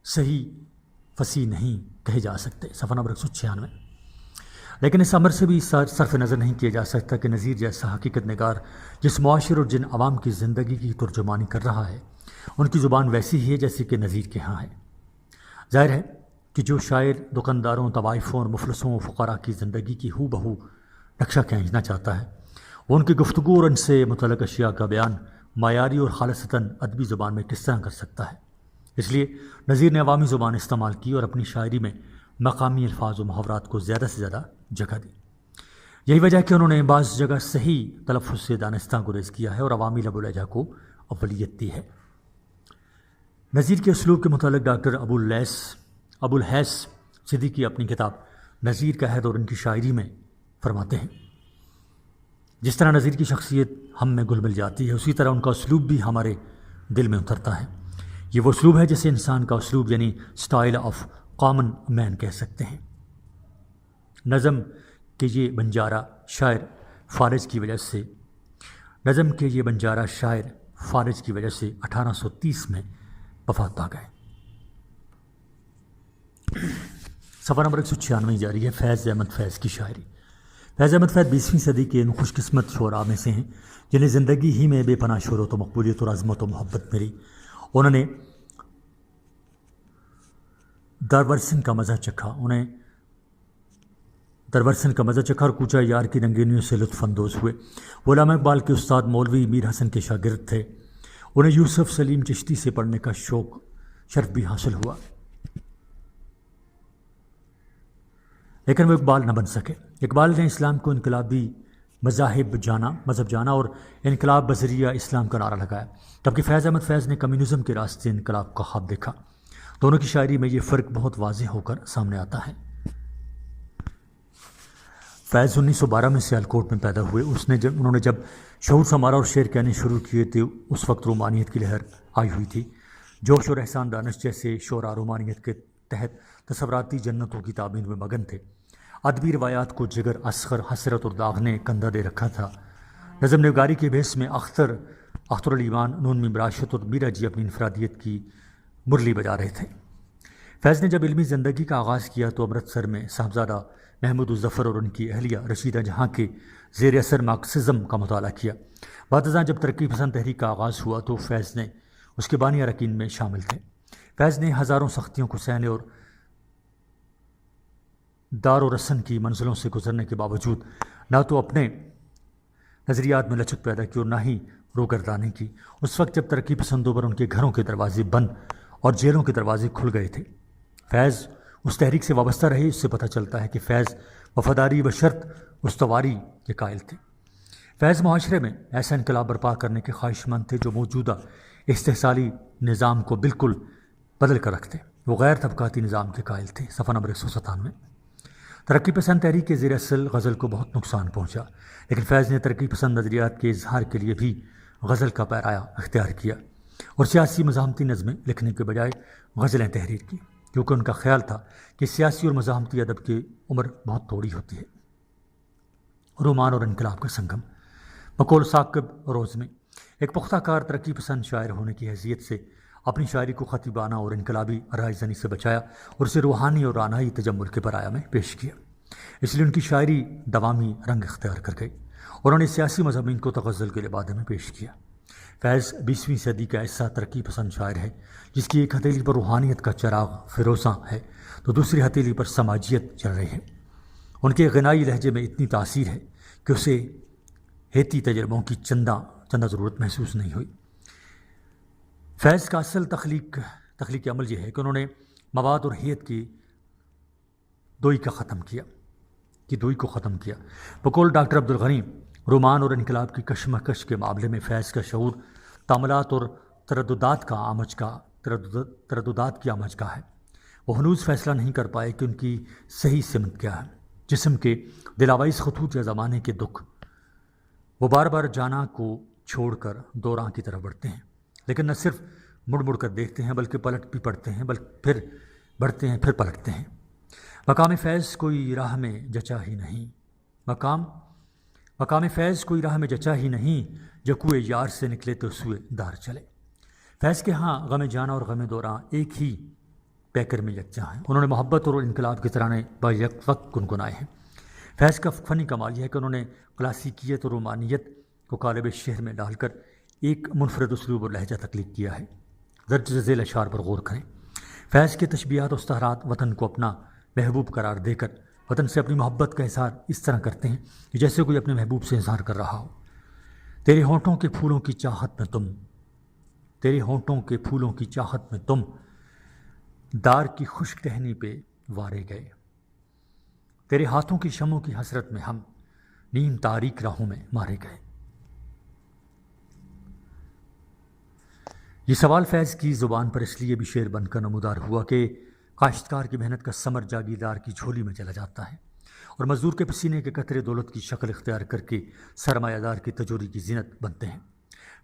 صحیح فصیح نہیں کہے جا سکتے۔ صفحہ نمبر 196۔ لیکن اس امر سے بھی صرف نظر نہیں کیا جا سکتا کہ نظیر جیسا حقیقت نگار جس معاشر اور جن عوام کی زندگی کی ترجمانی کر رہا ہے، ان کی زبان ویسی ہی ہے جیسی کہ نظیر کے ہاں ہے۔ ظاہر ہے کہ جو شاعر دکانداروں، طوائفوں اور مفلسوں و فقراء کی زندگی کی ہو بہو نقشہ کھینچنا چاہتا ہے، وہ ان کی گفتگو اور ان سے متعلق اشیاء کا بیان معیاری اور خالصتاً ادبی زبان میں کس طرح کر سکتا ہے۔ اس لیے نظیر نے عوامی زبان استعمال کی اور اپنی شاعری میں مقامی الفاظ و محاورات کو زیادہ سے زیادہ جگہ دی۔ یہی وجہ ہے کہ انہوں نے بعض جگہ صحیح تلفظ سے دانستہ گریز کیا ہے اور عوامی لب و لہجہ کو اولیت دی ہے۔ نظیر کے اسلوب کے متعلق ڈاکٹر ابو الحیث صدیقی اپنی کتاب نظیر کا عہد اور ان کی شاعری میں فرماتے ہیں، جس طرح نظیر کی شخصیت ہم میں گل مل جاتی ہے، اسی طرح ان کا اسلوب بھی ہمارے دل میں اترتا ہے۔ یہ وہ اسلوب ہے جسے انسان کا اسلوب یعنی سٹائل آف کامن مین کہہ سکتے ہیں۔ نظم کے یہ بنجارہ شاعر فالج کی وجہ سے 1830 میں وفات پا گئے۔ صفحہ نمبر 196 جاری ہے فیض احمد فیض کی شاعری۔ فیض احمد فیض 20ویں صدی کے ان خوش قسمت شعراء میں سے ہیں جنہیں زندگی ہی میں بے پناہ شہرت و مقبولیت اور عظمت و محبت ملی۔ انہوں نے درورسن کا مزہ چکھا اور کوچہ یار کی رنگینیوں سے لطف اندوز ہوئے۔ وہ علامہ اقبال کے استاد مولوی میر حسن کے شاگرد تھے۔ انہیں یوسف سلیم چشتی سے پڑھنے کا شرف بھی حاصل ہوا، لیکن وہ اقبال نہ بن سکے۔ اقبال نے اسلام کو انقلابی مذہب جانا اور انقلاب بذریعہ اسلام کا نعرہ لگایا، جبکہ فیض احمد فیض نے کمیونزم کے راستے انقلاب کا خواب دیکھا۔ دونوں کی شاعری میں یہ فرق بہت واضح ہو کر سامنے آتا ہے۔ فیض 1912 میں سیالکوٹ میں پیدا ہوئے۔ انہوں نے جب شعور سنوارا اور شعر کہنے شروع کیے تو اس وقت رومانیت کی لہر آئی ہوئی تھی۔ جوش اور احسان دانش جیسے شعراء رومانیت کے تحت تصوراتی جنتوں کی تعمیر میں مگن تھے۔ ادبی روایات کو جگر، اصغر، حسرت اور داغ نے کندھا دے رکھا تھا۔ نظم نگاری کے بحث میں اختر الایمان، نون میم راشد اور میرا جی اپنی انفرادیت کی مرلی بجا رہے تھے۔ فیض نے جب علمی زندگی کا آغاز کیا تو امرتسر میں صاحبزادہ محمود الظفر اور ان کی اہلیہ رشیدہ جہاں کے زیر اثر مارکسزم کا مطالعہ کیا۔ بعد ازاں جب ترقی پسند تحریک کا آغاز ہوا تو فیض نے اس کے بانی اراکین میں شامل تھے۔ فیض نے ہزاروں سختیوں کو سہنے اور دار و رسن کی منزلوں سے گزرنے کے باوجود نہ تو اپنے نظریات میں لچک پیدا کی اور نہ ہی روگردانی کی۔ اس وقت جب ترقی پسندوں پر ان کے گھروں کے دروازے بند اور جیلوں کے دروازے کھل گئے تھے، فیض اس تحریک سے وابستہ رہے۔ اس سے پتہ چلتا ہے کہ فیض وفاداری بشرط استواری کے قائل تھے۔ فیض معاشرے میں ایسا انقلاب برپا کرنے کے خواہش مند تھے جو موجودہ استحصالی نظام کو بالکل بدل کر رکھتے۔ وہ غیر طبقاتی نظام کے قائل تھے۔ صفحہ نمبر 197۔ ترقی پسند تحریک کے زیر اثر غزل کو بہت نقصان پہنچا، لیکن فیض نے ترقی پسند نظریات کے اظہار کے لیے بھی غزل کا پیرایا اختیار کیا اور سیاسی مزاحمتی نظمیں لکھنے کے بجائے غزلیں تحریر کی، کیونکہ ان کا خیال تھا کہ سیاسی اور مزاحمتی ادب کی عمر بہت تھوڑی ہوتی ہے۔ رومان اور انقلاب کا سنگم۔ بقول ثاقب روزمی، ایک پختہ کار ترقی پسند شاعر ہونے کی حیثیت سے اپنی شاعری کو خطیبانہ اور انقلابی رائے زنی سے بچایا اور اسے روحانی اور رانائی تجمل کے پرایا میں پیش کیا۔ اس لیے ان کی شاعری دوامی رنگ اختیار کر گئی اور انہوں نے سیاسی مضامین کو تغزل کے لبادے میں پیش کیا۔ فیض 20ویں صدی کا ایسا ترقی پسند شاعر ہے جس کی ایک ہتھیلی پر روحانیت کا چراغ فروزاں ہے تو دوسری ہتھیلی پر سماجیت چل رہی ہے۔ ان کے غنائی لہجے میں اتنی تاثیر ہے کہ اسے ہیتی تجربوں کی چندہ ضرورت محسوس نہیں ہوئی۔ فیض کا اصل تخلیقی عمل یہ ہے کہ انہوں نے مواد اور ہیت کی دوئی کو ختم کیا۔ بقول ڈاکٹر عبدالغنی، رومان اور انقلاب کی کشمکش کے معاملے میں فیض کا شعور تاملات اور ترددات کی آمج کا ہے۔ وہ ہنوز فیصلہ نہیں کر پائے کہ ان کی صحیح سمت کیا ہے۔ جسم کے دلاویز خطوط یا زمانے کے دکھ، وہ بار بار جانا کو چھوڑ کر دوراں کی طرف بڑھتے ہیں، لیکن نہ صرف مڑ مڑ کر دیکھتے ہیں بلکہ پلٹ بھی پڑتے ہیں، پھر بڑھتے ہیں، پھر پلٹتے ہیں۔ مقام فیض کوئی راہ میں جچا ہی نہیں، مقام فیض کوئی راہ میں جچا ہی نہیں، جو کوئے یار سے نکلے تو سوئے دار چلے۔ فیض کے ہاں غم جانا اور غم دوراں ایک ہی پیکر میں یکجا ہیں۔ انہوں نے محبت اور انقلاب کے ترانے با یک وقت گنگنائے ہیں۔ فیض کا فنی کمال یہ ہے کہ انہوں نے کلاسیکیت اور رومانیت کو قالب شعر میں ڈال کر ایک منفرد اسلوب اور لہجہ تخلیق کیا ہے۔ درج ذیل اشعار پر غور کریں۔ فیض کے تشبیہات و استعارات وطن کو اپنا محبوب قرار دے کر وطن سے اپنی محبت کا اظہار اس طرح کرتے ہیں کہ جیسے کوئی اپنے محبوب سے اظہار کر رہا ہو۔ تیرے ہونٹوں کے پھولوں کی چاہت میں تم دار کی خشک ٹہنی پہ وارے گئے، تیرے ہاتھوں کی شمعوں کی حسرت میں ہم نیم تاریک راہوں میں مارے گئے۔ یہ سوال فیض کی زبان پر اس لیے بھی شعر بن کر نمودار ہوا کہ کاشتکار کی محنت کا ثمر جاگیردار کی جھولی میں چلا جاتا ہے اور مزدور کے پسینے کے قطرے دولت کی شکل اختیار کر کے سرمایہ دار کی تجوری کی زینت بنتے ہیں۔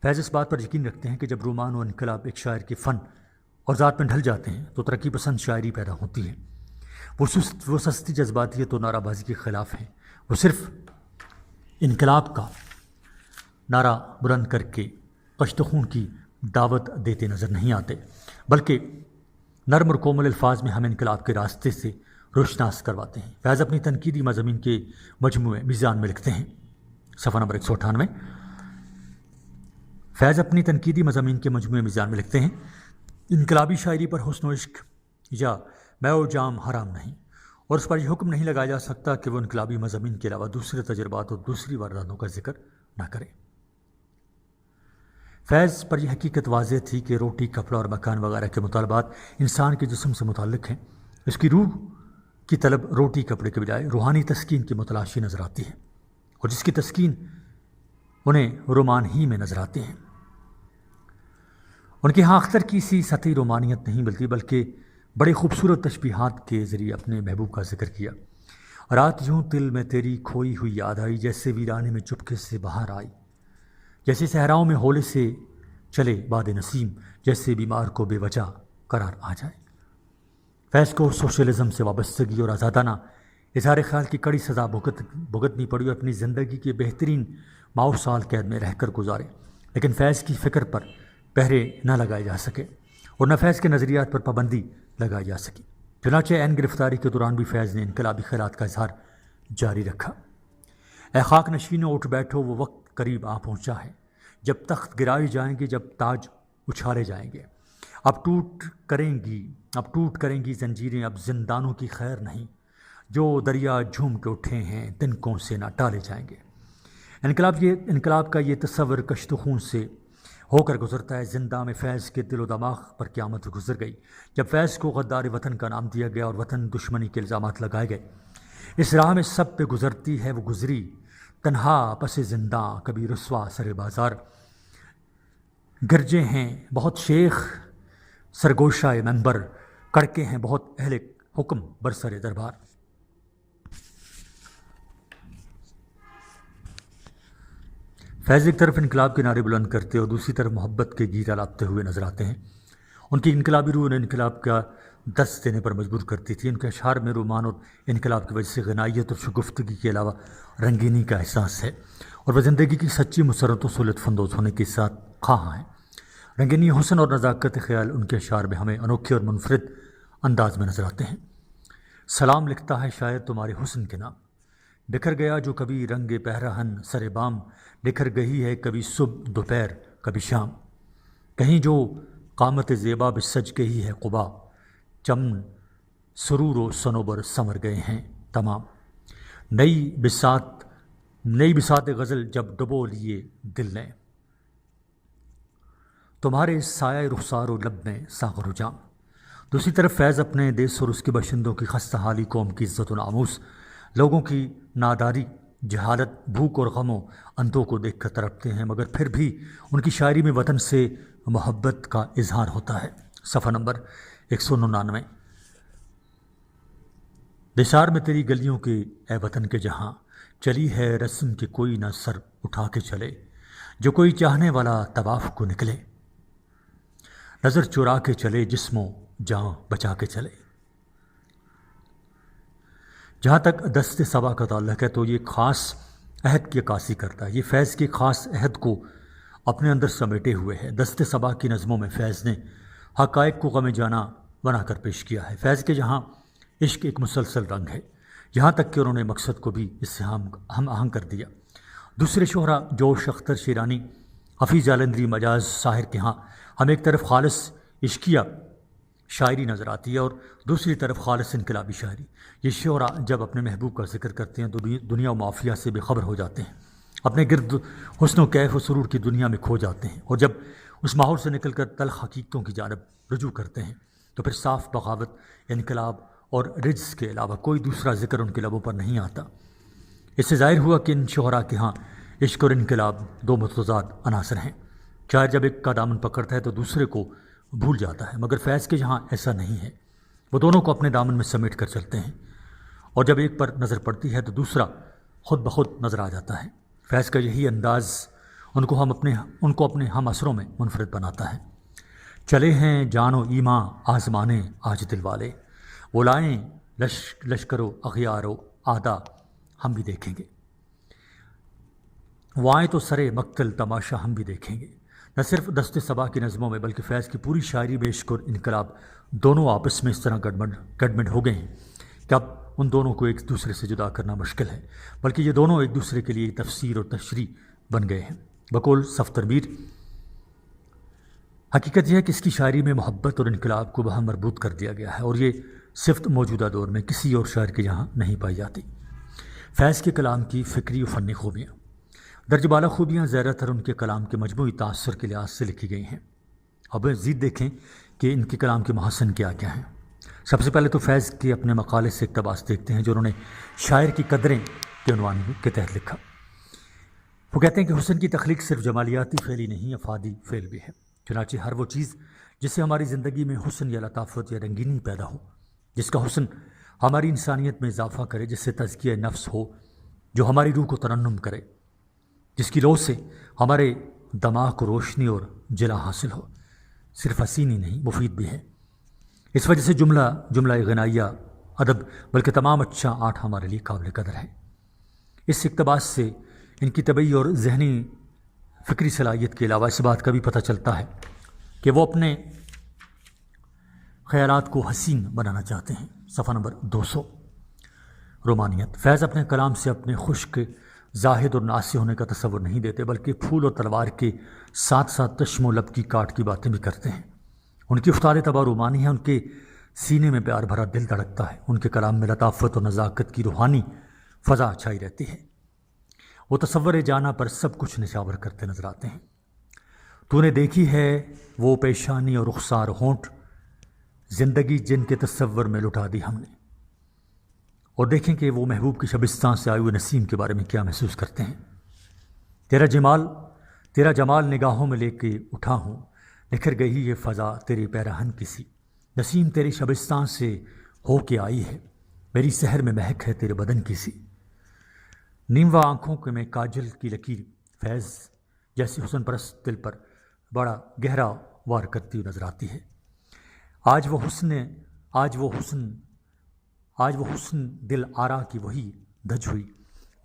فیض اس بات پر یقین رکھتے ہیں کہ جب رومان و انقلاب ایک شاعر کے فن اور ذات میں ڈھل جاتے ہیں تو ترقی پسند شاعری پیدا ہوتی ہے۔ وہ سستی جذباتیت و نعرہ بازی کے خلاف ہیں۔ وہ صرف انقلاب کا نعرہ بلند کر کے کشت خون کی دعوت دیتے نظر نہیں آتے، بلکہ نرم اور کومل الفاظ میں ہم انقلاب کے راستے سے روشناس کرواتے ہیں۔ فیض اپنی تنقیدی مضامین کے مجموعے میزان میں لکھتے ہیں، صفحہ نمبر 198۔ فیض اپنی تنقیدی مضامین کے مجموعے میزان میں لکھتے ہیں، انقلابی شاعری پر حسن و عشق یا میں و جام حرام نہیں، اور اس پر یہ حکم نہیں لگایا جا سکتا کہ وہ انقلابی مضامین کے علاوہ دوسرے تجربات اور دوسری وارداتوں کا ذکر نہ کرے۔ فیض پر یہ حقیقت واضح تھی کہ روٹی، کپڑا اور مکان وغیرہ کے مطالبات انسان کے جسم سے متعلق ہیں۔ اس کی روح کی طلب روٹی کپڑے کے بجائے روحانی تسکین کی متلاشی نظر آتی ہے، اور جس کی تسکین انہیں رومان ہی میں نظر آتے ہیں۔ ان کے ہاں اختر کی سی سطحی رومانیت نہیں ملتی، بلکہ بڑے خوبصورت تشبیہات کے ذریعے اپنے محبوب کا ذکر کیا۔ رات یوں دل میں تیری کھوئی ہوئی یاد آئی، جیسے ویرانے میں چپکے سے باہر آئی، جیسے صحراؤں میں ہولے سے چلے باد نسیم، جیسے بیمار کو بے وجہ قرار آ جائے۔ فیض کو سوشلزم سے وابستگی اور آزادانہ اظہار خیال کی کڑی سزا بھگتنی پڑی اور اپنی زندگی کے بہترین ماؤ سال قید میں رہ کر گزارے، لیکن فیض کی فکر پر پہرے نہ لگائے جا سکے اور نہ فیض کے نظریات پر پابندی لگائی جا سکی۔ چنانچہ عین گرفتاری کے دوران بھی فیض نے انقلابی خیالات کا اظہار جاری رکھا۔ اے خاک نشینوں اٹھ بیٹھو، وہ وقت قریب آ پہنچا ہے جب تخت گرائے جائیں گے، جب تاج اچھالے جائیں گے۔ اب ٹوٹ کریں گی زنجیریں، اب زندانوں کی خیر نہیں، جو دریا جھوم کے اٹھے ہیں تنکوں سے نہ ٹالے جائیں گے۔ انقلاب کا یہ تصور کشت خون سے ہو کر گزرتا ہے۔ زندہ میں فیض کے دل و دماغ پر قیامت گزر گئی جب فیض کو غدار وطن کا نام دیا گیا اور وطن دشمنی کے الزامات لگائے گئے۔ اس راہ میں سب پہ گزرتی ہے وہ گزری، تنہا پس زنداں کبھی رسوا سر بازار۔ گرجے ہیں بہت شیخ سرگوشہ منبر، کڑکے ہیں بہت اہل حکم برسر دربار۔ فیض ایک طرف انقلاب کے نعرے بلند کرتے اور دوسری طرف محبت کے گیت الاپتے ہوئے نظر آتے ہیں۔ ان کی انقلابی روح انہیں انقلاب کا درس دینے پر مجبور کرتی تھی۔ ان کے اشعار میں رومان اور انقلاب کی وجہ سے غنائیت اور شگفتگی کے علاوہ رنگینی کا احساس ہے، اور وہ زندگی کی سچی مسرتوں سے لطف اندوز ہونے کے ساتھ خواہاں ہیں۔ رنگینی، حسن اور نزاکت خیال ان کے اشعار میں ہمیں انوکھے اور منفرد انداز میں نظر آتے ہیں۔ سلام لکھتا ہے شاعر تمہارے حسن کے نام، بکھر گیا جو کبھی رنگ پہرہن سر بام، بکھر گئی ہے کبھی صبح دوپہر کبھی شام، کہیں جو قامت زیبا بسج گئی ہے قبا، چمن سرور و صنوبر سمر گئے ہیں تمام۔ نئی بساط غزل جب ڈبو لیے دل نے، تمہارے سایہ رخسار و لب میں ساغر و جام۔ دوسری طرف فیض اپنے دیس اور اس کے باشندوں کی خستہ حالی، قوم کی عزت و ناموس، لوگوں کی ناداری، جہالت، بھوک اور غم و اندھوں کو دیکھ کر تڑپتے ہیں، مگر پھر بھی ان کی شاعری میں وطن سے محبت کا اظہار ہوتا ہے۔ صفحہ نمبر 199۔ دشار میں تیری گلیوں کے اے وطن کے جہاں، چلی ہے رسم کہ کوئی نہ سر اٹھا کے چلے، جو کوئی چاہنے والا طواف کو نکلے، نظر چرا کے چلے جسم و جاں بچا کے چلے۔ جہاں تک دست صبا کا تعلق ہے تو یہ خاص عہد کی عکاسی کرتا ہے۔ یہ فیض کے خاص عہد کو اپنے اندر سمیٹے ہوئے ہے۔ دست صبا کی نظموں میں فیض نے حقائق کو غم جانا بنا کر پیش کیا ہے۔ فیض کے جہاں عشق ایک مسلسل رنگ ہے، یہاں تک کہ انہوں نے مقصد کو بھی اس سے ہم آہنگ کر دیا۔ دوسرے شعراء جوش اختر شیرانی، حفیظ جالندھری، مجاز ساحر کے ہاں ہمیں ایک طرف خالص عشقیہ شاعری نظر آتی ہے اور دوسری طرف خالص انقلابی شاعری۔ یہ شعراء جب اپنے محبوب کا ذکر کرتے ہیں تو دنیا و مافیا سے بے خبر ہو جاتے ہیں، اپنے گرد حسن و کیف و سرور کی دنیا میں کھو جاتے ہیں، اور جب اس ماحول سے نکل کر تلخ حقیقتوں کی جانب رجوع کرتے ہیں تو پھر صاف بغاوت، انقلاب اور رجس کے علاوہ کوئی دوسرا ذکر ان کے لبوں پر نہیں آتا۔ اس سے ظاہر ہوا کہ ان شعراء کے ہاں عشق اور انقلاب دو متضاد عناصر ہیں۔ شاعر جب ایک کا دامن پکڑتا ہے تو دوسرے کو بھول جاتا ہے، مگر فیض کے جہاں ایسا نہیں ہے، وہ دونوں کو اپنے دامن میں سمیٹ کر چلتے ہیں، اور جب ایک پر نظر پڑتی ہے تو دوسرا خود بخود نظر آ جاتا ہے۔ فیض کا یہی انداز ان کو اپنے ہم اثروں میں منفرد بناتا ہے۔ چلے ہیں جان و ایماں آزمانے آج دل والے، وہ لائیں لشکر و اغیار و آدھا ہم بھی دیکھیں گے، وہ آئیں تو سرے مقتل تماشا ہم بھی دیکھیں گے۔ نہ صرف دست صبا کی نظموں میں بلکہ فیض کی پوری شاعری میں عشق اور انقلاب دونوں آپس میں اس طرح گڈمڈ ہو گئے ہیں کہ اب ان دونوں کو ایک دوسرے سے جدا کرنا مشکل ہے، بلکہ یہ دونوں ایک دوسرے کے لیے تفسیر اور تشریح بن گئے ہیں۔ بقول صفدر میر، حقیقت یہ ہے کہ اس کی شاعری میں محبت اور انقلاب کو باہم مربوط کر دیا گیا ہے، اور یہ صفت موجودہ دور میں کسی اور شاعر کے یہاں نہیں پائی جاتی۔ فیض کے کلام کی فکری و فنی خوبیاں، درج بالا خوبیاں زیادہ تر ان کے کلام کے مجموعی تاثر کے لحاظ سے لکھی گئی ہیں۔ اب مزید دیکھیں کہ ان کے کلام کے محسن کیا کیا ہیں۔ سب سے پہلے تو فیض کے اپنے مقالے سے اقتباس دیکھتے ہیں جو انہوں نے شاعر کی قدریں کے عنوان کے تحت لکھا۔ وہ کہتے ہیں کہ حسن کی تخلیق صرف جمالیاتی فعل ہی نہیں، افادی فعل بھی ہے۔ چنانچہ ہر وہ چیز جس سے ہماری زندگی میں حسن یا لطافت یا رنگینی پیدا ہو، جس کا حسن ہماری انسانیت میں اضافہ کرے، جس سے تزکیہ نفس ہو، جو ہماری روح کو ترنم کرے، جس کی روح سے ہمارے دماغ کو روشنی اور جلا حاصل ہو، صرف حسین ہی نہیں مفید بھی ہے۔ اس وجہ سے جملہ غنائیہ ادب بلکہ تمام اچھا آرٹ ہمارے لیے قابل قدر ہے۔ اس اقتباس سے ان کی طبعی اور ذہنی فکری صلاحیت کے علاوہ اس بات کا بھی پتہ چلتا ہے کہ وہ اپنے خیالات کو حسین بنانا چاہتے ہیں۔ صفحہ نمبر 200۔ رومانیت، فیض اپنے کلام سے اپنے خشک، زاہد اور ناصح ہونے کا تصور نہیں دیتے، بلکہ پھول اور تلوار کے ساتھ ساتھ چشم و لب کی کاٹ کی باتیں بھی کرتے ہیں۔ ان کی افتاد طبع رومانی ہے، ان کے سینے میں پیار بھرا دل دھڑکتا ہے، ان کے کلام میں لطافت اور نزاکت کی روحانی فضا چھائی رہتی ہے۔ وہ تصور جانا پر سب کچھ نشاور کرتے نظر آتے ہیں۔ تو نے دیکھی ہے وہ پیشانی اور رخسار ہونٹ، زندگی جن کے تصور میں لٹا دی ہم نے۔ اور دیکھیں کہ وہ محبوب کی شبستان سے آئے ہوئے نسیم کے بارے میں کیا محسوس کرتے ہیں۔ تیرا جمال نگاہوں میں لے کے اٹھا ہوں، نکھر گئی یہ فضا تیرے پیراہن کی سی، نسیم تیری شبستان سے ہو کے آئی ہے، میری سحر میں مہک ہے تیرے بدن کی سی۔ نیموا آنکھوں کے میں کاجل کی لکیر فیض جیسی حسن پرست دل پر بڑا گہرا وار کرتی ہوئی نظر آتی ہے۔ آج وہ حسن دل آرا کی وہی دھج ہوئی،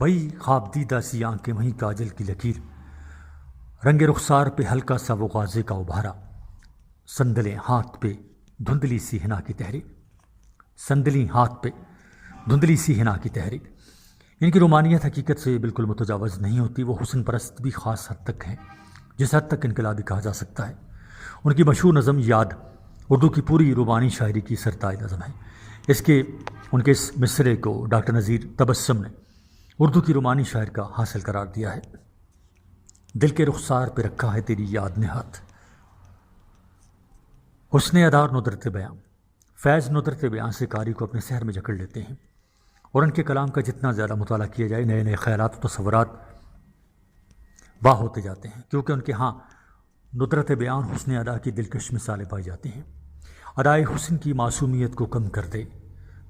وہی خواب دیدہ سی آنکھیں، وہی کاجل کی لکیر، رنگ رخسار پہ ہلکا سا وہ غازے کا ابھارا، سندلیں ہاتھ پہ دھندلی سی ہنا کی تحریک۔ ان کی رومانیت حقیقت سے بالکل متجاوز نہیں ہوتی، وہ حسن پرست بھی خاص حد تک ہیں، جس حد تک انقلابی کہا جا سکتا ہے۔ ان کی مشہور نظم یاد اردو کی پوری رومانی شاعری کی سرتاج نظم ہے۔ ان کے اس مصرے کو ڈاکٹر نذیر تبسم نے اردو کی رومانی شاعر کا حاصل قرار دیا ہے۔ دل کے رخسار پہ رکھا ہے تیری یاد نے ہاتھ، حسن ادار ندرت بیاں، فیض ندرت بیاں سے قاری کو اپنے سحر میں جکڑ لیتے ہیں، اور ان کے کلام کا جتنا زیادہ مطالعہ کیا جائے نئے نئے خیالات و تصورات واہ ہوتے جاتے ہیں، کیونکہ ان کے ہاں ندرت بیان حسن ادا کی دلکش مثالیں پائی جاتی ہیں۔ ادائے حسن کی معصومیت کو کم کر دے،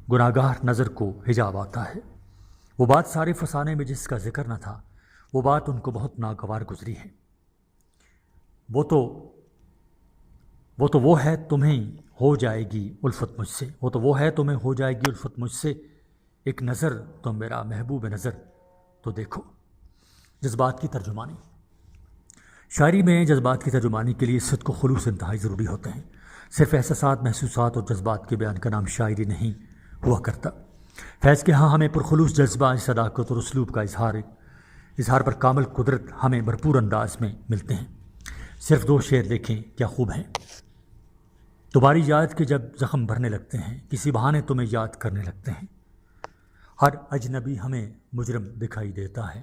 گناہگار نظر کو حجاب آتا ہے۔ وہ بات سارے فسانے میں جس کا ذکر نہ تھا، وہ بات ان کو بہت ناگوار گزری ہے۔ وہ تو وہ ہے تمہیں ہو جائے گی الفت مجھ سے، ایک نظر تم میرا محبوب نظر تو دیکھو۔ جذبات کی ترجمانی، شاعری میں جذبات کی ترجمانی کے لیے صدق و خلوص انتہائی ضروری ہوتے ہیں۔ صرف احساسات، محسوسات اور جذبات کے بیان کا نام شاعری نہیں ہوا کرتا۔ فیض کے ہاں ہمیں پرخلوص جذبہ، صداقت اور اسلوب کا اظہار پر کامل قدرت ہمیں بھرپور انداز میں ملتے ہیں۔ صرف 2 شعر دیکھیں کیا خوب ہیں۔ تمہاری یاد کے جب زخم بھرنے لگتے ہیں، کسی بہانے تمہیں یاد کرنے لگتے ہیں، ہر اجنبی ہمیں مجرم دکھائی دیتا ہے،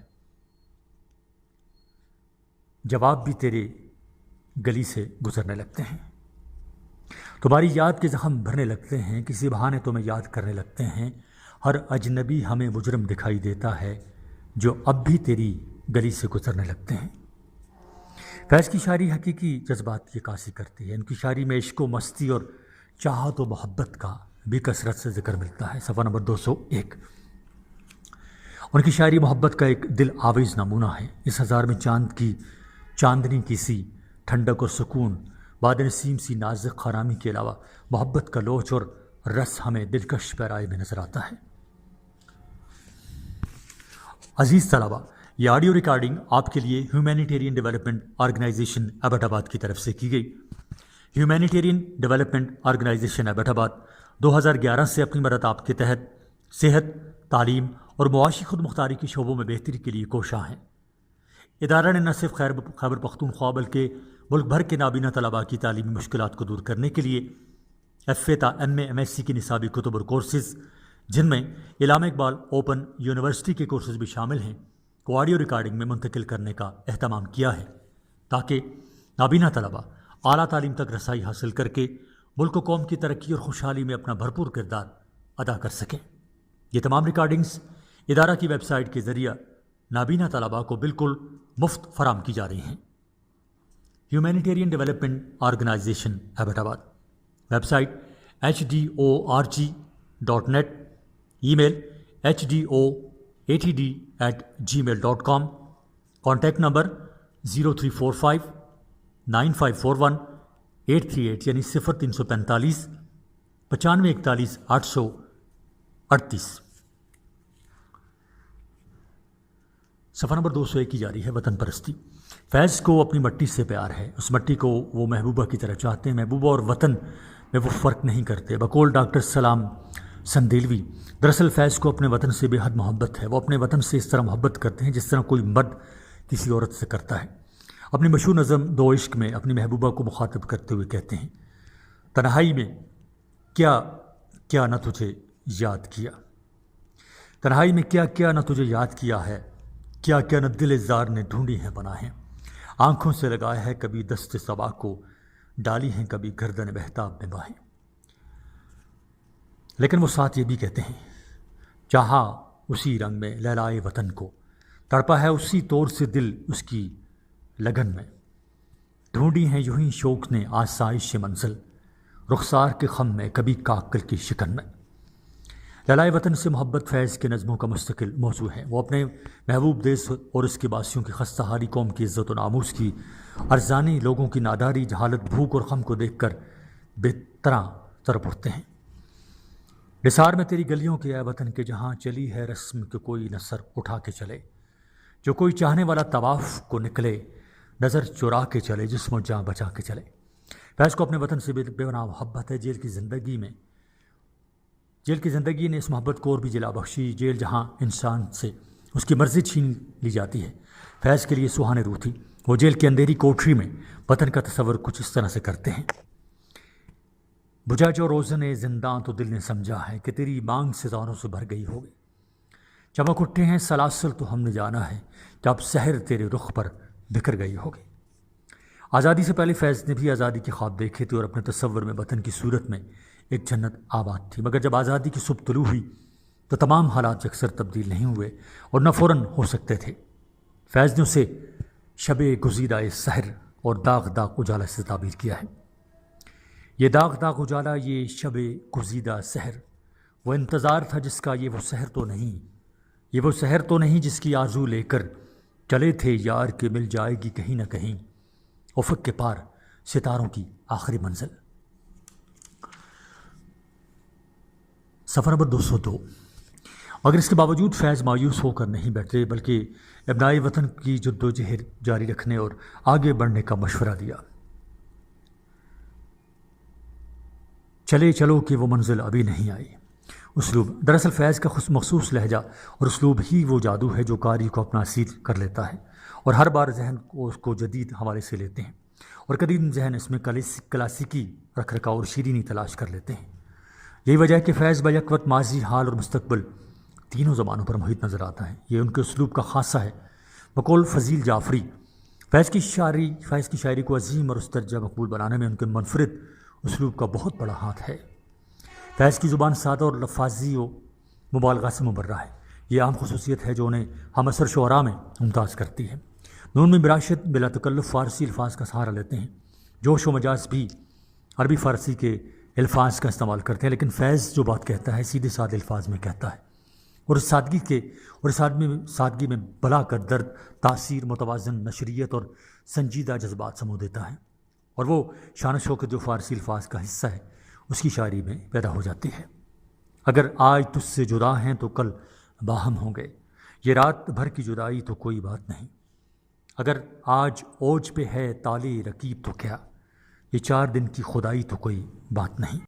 جواب بھی تیرے گلی سے گزرنے لگتے ہیں۔ تمہاری یاد کے زخم بھرنے لگتے ہیں، کسی بہانے تمہیں یاد کرنے لگتے ہیں، ہر اجنبی ہمیں مجرم دکھائی دیتا ہے، جو اب بھی تیری گلی سے گزرنے لگتے ہیں۔ فیض کی شاعری حقیقی جذبات کی عکاسی کرتی ہے۔ ان کی شاعری میں عشق و مستی اور چاہت و محبت کا بھی کثرت سے ذکر ملتا ہے۔ صفحہ نمبر 201۔ ان کی شاعری محبت کا ایک دل آویز نمونہ ہے۔ اس ہزار میں چاندنی کی سی ٹھنڈک اور سکون، باد نسیم سی نازک خرامی کے علاوہ محبت کا لوچ اور رس ہمیں دلکش پیرائے میں نظر آتا ہے۔ عزیز طلبہ، یہ آڈیو ریکارڈنگ آپ کے لیے ہیومینیٹیرین ڈیولپمنٹ آرگنائزیشن ایبٹ آباد کی طرف سے کی گئی۔ ہیومینیٹیرین ڈیولپمنٹ آرگنائزیشن ایبٹ آباد 2011 سے اپنی مدد آپ کے تحت صحت، تعلیم اور معاشی خود مختاری کے شعبوں میں بہتری کے لیے کوشاں ہیں۔ ادارہ نے نہ صرف خیبر پختونخوا بلکہ ملک بھر کے نابینا طلباء کی تعلیمی مشکلات کو دور کرنے کے لیے FA تا MA MSc کی نصابی کتب اور کورسز، جن میں علامہ اقبال اوپن یونیورسٹی کے کورسز بھی شامل ہیں، کو آڈیو ریکارڈنگ میں منتقل کرنے کا اہتمام کیا ہے تاکہ نابینا طلباء اعلیٰ تعلیم تک رسائی حاصل کر کے ملک و قوم کی ترقی اور خوشحالی میں اپنا بھرپور کردار ادا کر سکیں۔ یہ تمام ریکارڈنگز ادارہ کی ویب سائٹ کے ذریعہ نابینا طلباء کو بالکل مفت فراہم کی جا رہی ہیں۔ ہیومینیٹیرین ڈیولپمنٹ آرگنائزیشن ایبٹ آباد، ویب سائٹ HDORG.net، ای میل HDOATD@gmail.com، کانٹیکٹ نمبر 0345-9541-838 یعنی 0345 9541 838۔ صفحہ نمبر 201 کی جاری ہے وطن پرستی۔ فیض کو اپنی مٹی سے پیار ہے، اس مٹی کو وہ محبوبہ کی طرح چاہتے ہیں۔ محبوبہ اور وطن میں وہ فرق نہیں کرتے۔ بقول ڈاکٹر سلام سندیلوی، دراصل فیض کو اپنے وطن سے بے حد محبت ہے۔ وہ اپنے وطن سے اس طرح محبت کرتے ہیں جس طرح کوئی مرد کسی عورت سے کرتا ہے۔ اپنی مشہور نظم دو عشق میں اپنی محبوبہ کو مخاطب کرتے ہوئے کہتے ہیں، تنہائی میں کیا کیا نہ تجھے یاد کیا، تنہائی میں کیا کیا نہ تجھے یاد کیا ہے، کیا کیا نہ دل زار نے ڈھونڈی ہیں پناہیں، آنکھوں سے لگایا ہے کبھی دست صبا کو، ڈالی ہیں کبھی گردن بہتاب میں باہیں۔ لیکن وہ ساتھ یہ بھی کہتے ہیں، چاہا اسی رنگ میں لہلائے وطن کو، تڑپا ہے اسی طور سے دل اس کی لگن میں، ڈھونڈی ہیں یوں ہی شوق نے آسائش منزل، رخسار کے خم میں کبھی کاکل کی شکن میں۔ لہلائے وطن سے محبت فیض کے نظموں کا مستقل موضوع ہے۔ وہ اپنے محبوب دیس اور اس کے باسیوں کی خستہ حالی، قوم کی عزت و ناموس کی ارزانی، لوگوں کی ناداری، جہالت، بھوک اور غم کو دیکھ کر بے طرح تڑپ اٹھتے ہیں۔ نثار میں تیری گلیوں کے اے وطن کے، جہاں چلی ہے رسم کہ کوئی نہ سر اٹھا کے چلے، جو کوئی چاہنے والا طواف کو نکلے، نظر چرا کے چلے، جسم و جاں بچا کے چلے۔ فیض کو اپنے وطن سے بے پناہ محبت ہے۔ جیل کی زندگی نے اس محبت کو اور بھی جلا بخشی۔ جیل جہاں انسان سے اس کی مرضی چھین لی جاتی ہے، فیض کے لیے سہانے روح تھی۔ وہ جیل کی اندھیری کوٹری میں وطن کا تصور کچھ اس طرح سے کرتے ہیں، بجھا جو روزن زنداں تو دل نے سمجھا ہے کہ تیری مانگ ستاروں سے بھر گئی ہوگی، چمک اٹھے ہیں سلاسل تو ہم نے جانا ہے کہ اب سحر تیرے رخ پر بکھر گئی ہوگی۔ آزادی سے پہلے فیض نے بھی آزادی کے خواب دیکھے تھے اور اپنے تصور میں وطن کی صورت میں ایک جنت آباد تھی، مگر جب آزادی کی صبح طلوع ہوئی تو تمام حالات یکسر تبدیل نہیں ہوئے اور نہ فوراً ہو سکتے تھے۔ فیض نے اسے شب گزیدہ سحر اور داغ داغ اجالا سے تعبیر کیا ہے۔ یہ داغ داغ اجالا، یہ شب گزیدہ سحر، وہ انتظار تھا جس کا، یہ وہ سحر تو نہیں، یہ وہ سحر تو نہیں جس کی آرزو لے کر چلے تھے یار کہ مل جائے گی کہیں نہ کہیں افق کے پار ستاروں کی آخری منزل۔ صفحہ نمبر 202۔ مگر اس کے باوجود فیض مایوس ہو کر نہیں بیٹھے، بلکہ ابنائے وطن کی جد و جہد جاری رکھنے اور آگے بڑھنے کا مشورہ دیا۔ چلے چلو کہ وہ منزل ابھی نہیں آئی۔ اسلوب، دراصل فیض کا مخصوص لہجہ اور اسلوب ہی وہ جادو ہے جو قاری کو اپنا اسیر کر لیتا ہے اور ہر بار ذہن کو اس کو جدید حوالے سے لیتے ہیں اور قدیم ذہن اس میں کلاسیکی رکھ رکھاؤ اور شیرینی تلاش کر لیتے ہیں۔ یہی وجہ ہے کہ فیض بیک وقت ماضی، حال اور مستقبل تینوں زبانوں پر محیط نظر آتا ہے۔ یہ ان کے اسلوب کا خاصہ ہے۔ بقول فضیل جعفری، فیض کی شاعری کو عظیم اور اس درجہ مقبول بنانے میں ان کے منفرد اسلوب کا بہت بڑا ہاتھ ہے۔ فیض کی زبان سادہ اور لفاظی و مبالغہ سے مبرہ ہے۔ یہ عام خصوصیت ہے جو انہیں ہم عصر شعراء میں ممتاز کرتی ہے۔ نون میں براشد بلا تکلف فارسی الفاظ کا سہارا لیتے ہیں، جوش و مجاز بھی عربی فارسی کے الفاظ کا استعمال کرتے ہیں، لیکن فیض جو بات کہتا ہے سیدھے سادے الفاظ میں کہتا ہے اور اس سادگی میں بلا کر درد، تاثیر، متوازن نشریت اور سنجیدہ جذبات سمو دیتا ہے، اور وہ شان و شوکت جو فارسی الفاظ کا حصہ ہے اس کی شاعری میں پیدا ہو جاتی ہے۔ اگر آج تجھ سے جدا ہیں تو کل باہم ہوں گے، یہ رات بھر کی جدائی تو کوئی بات نہیں، اگر آج اوج پہ ہے تالے رکیب تو کیا، یہ 4 دن کی خدائی تو کوئی بات نہیں۔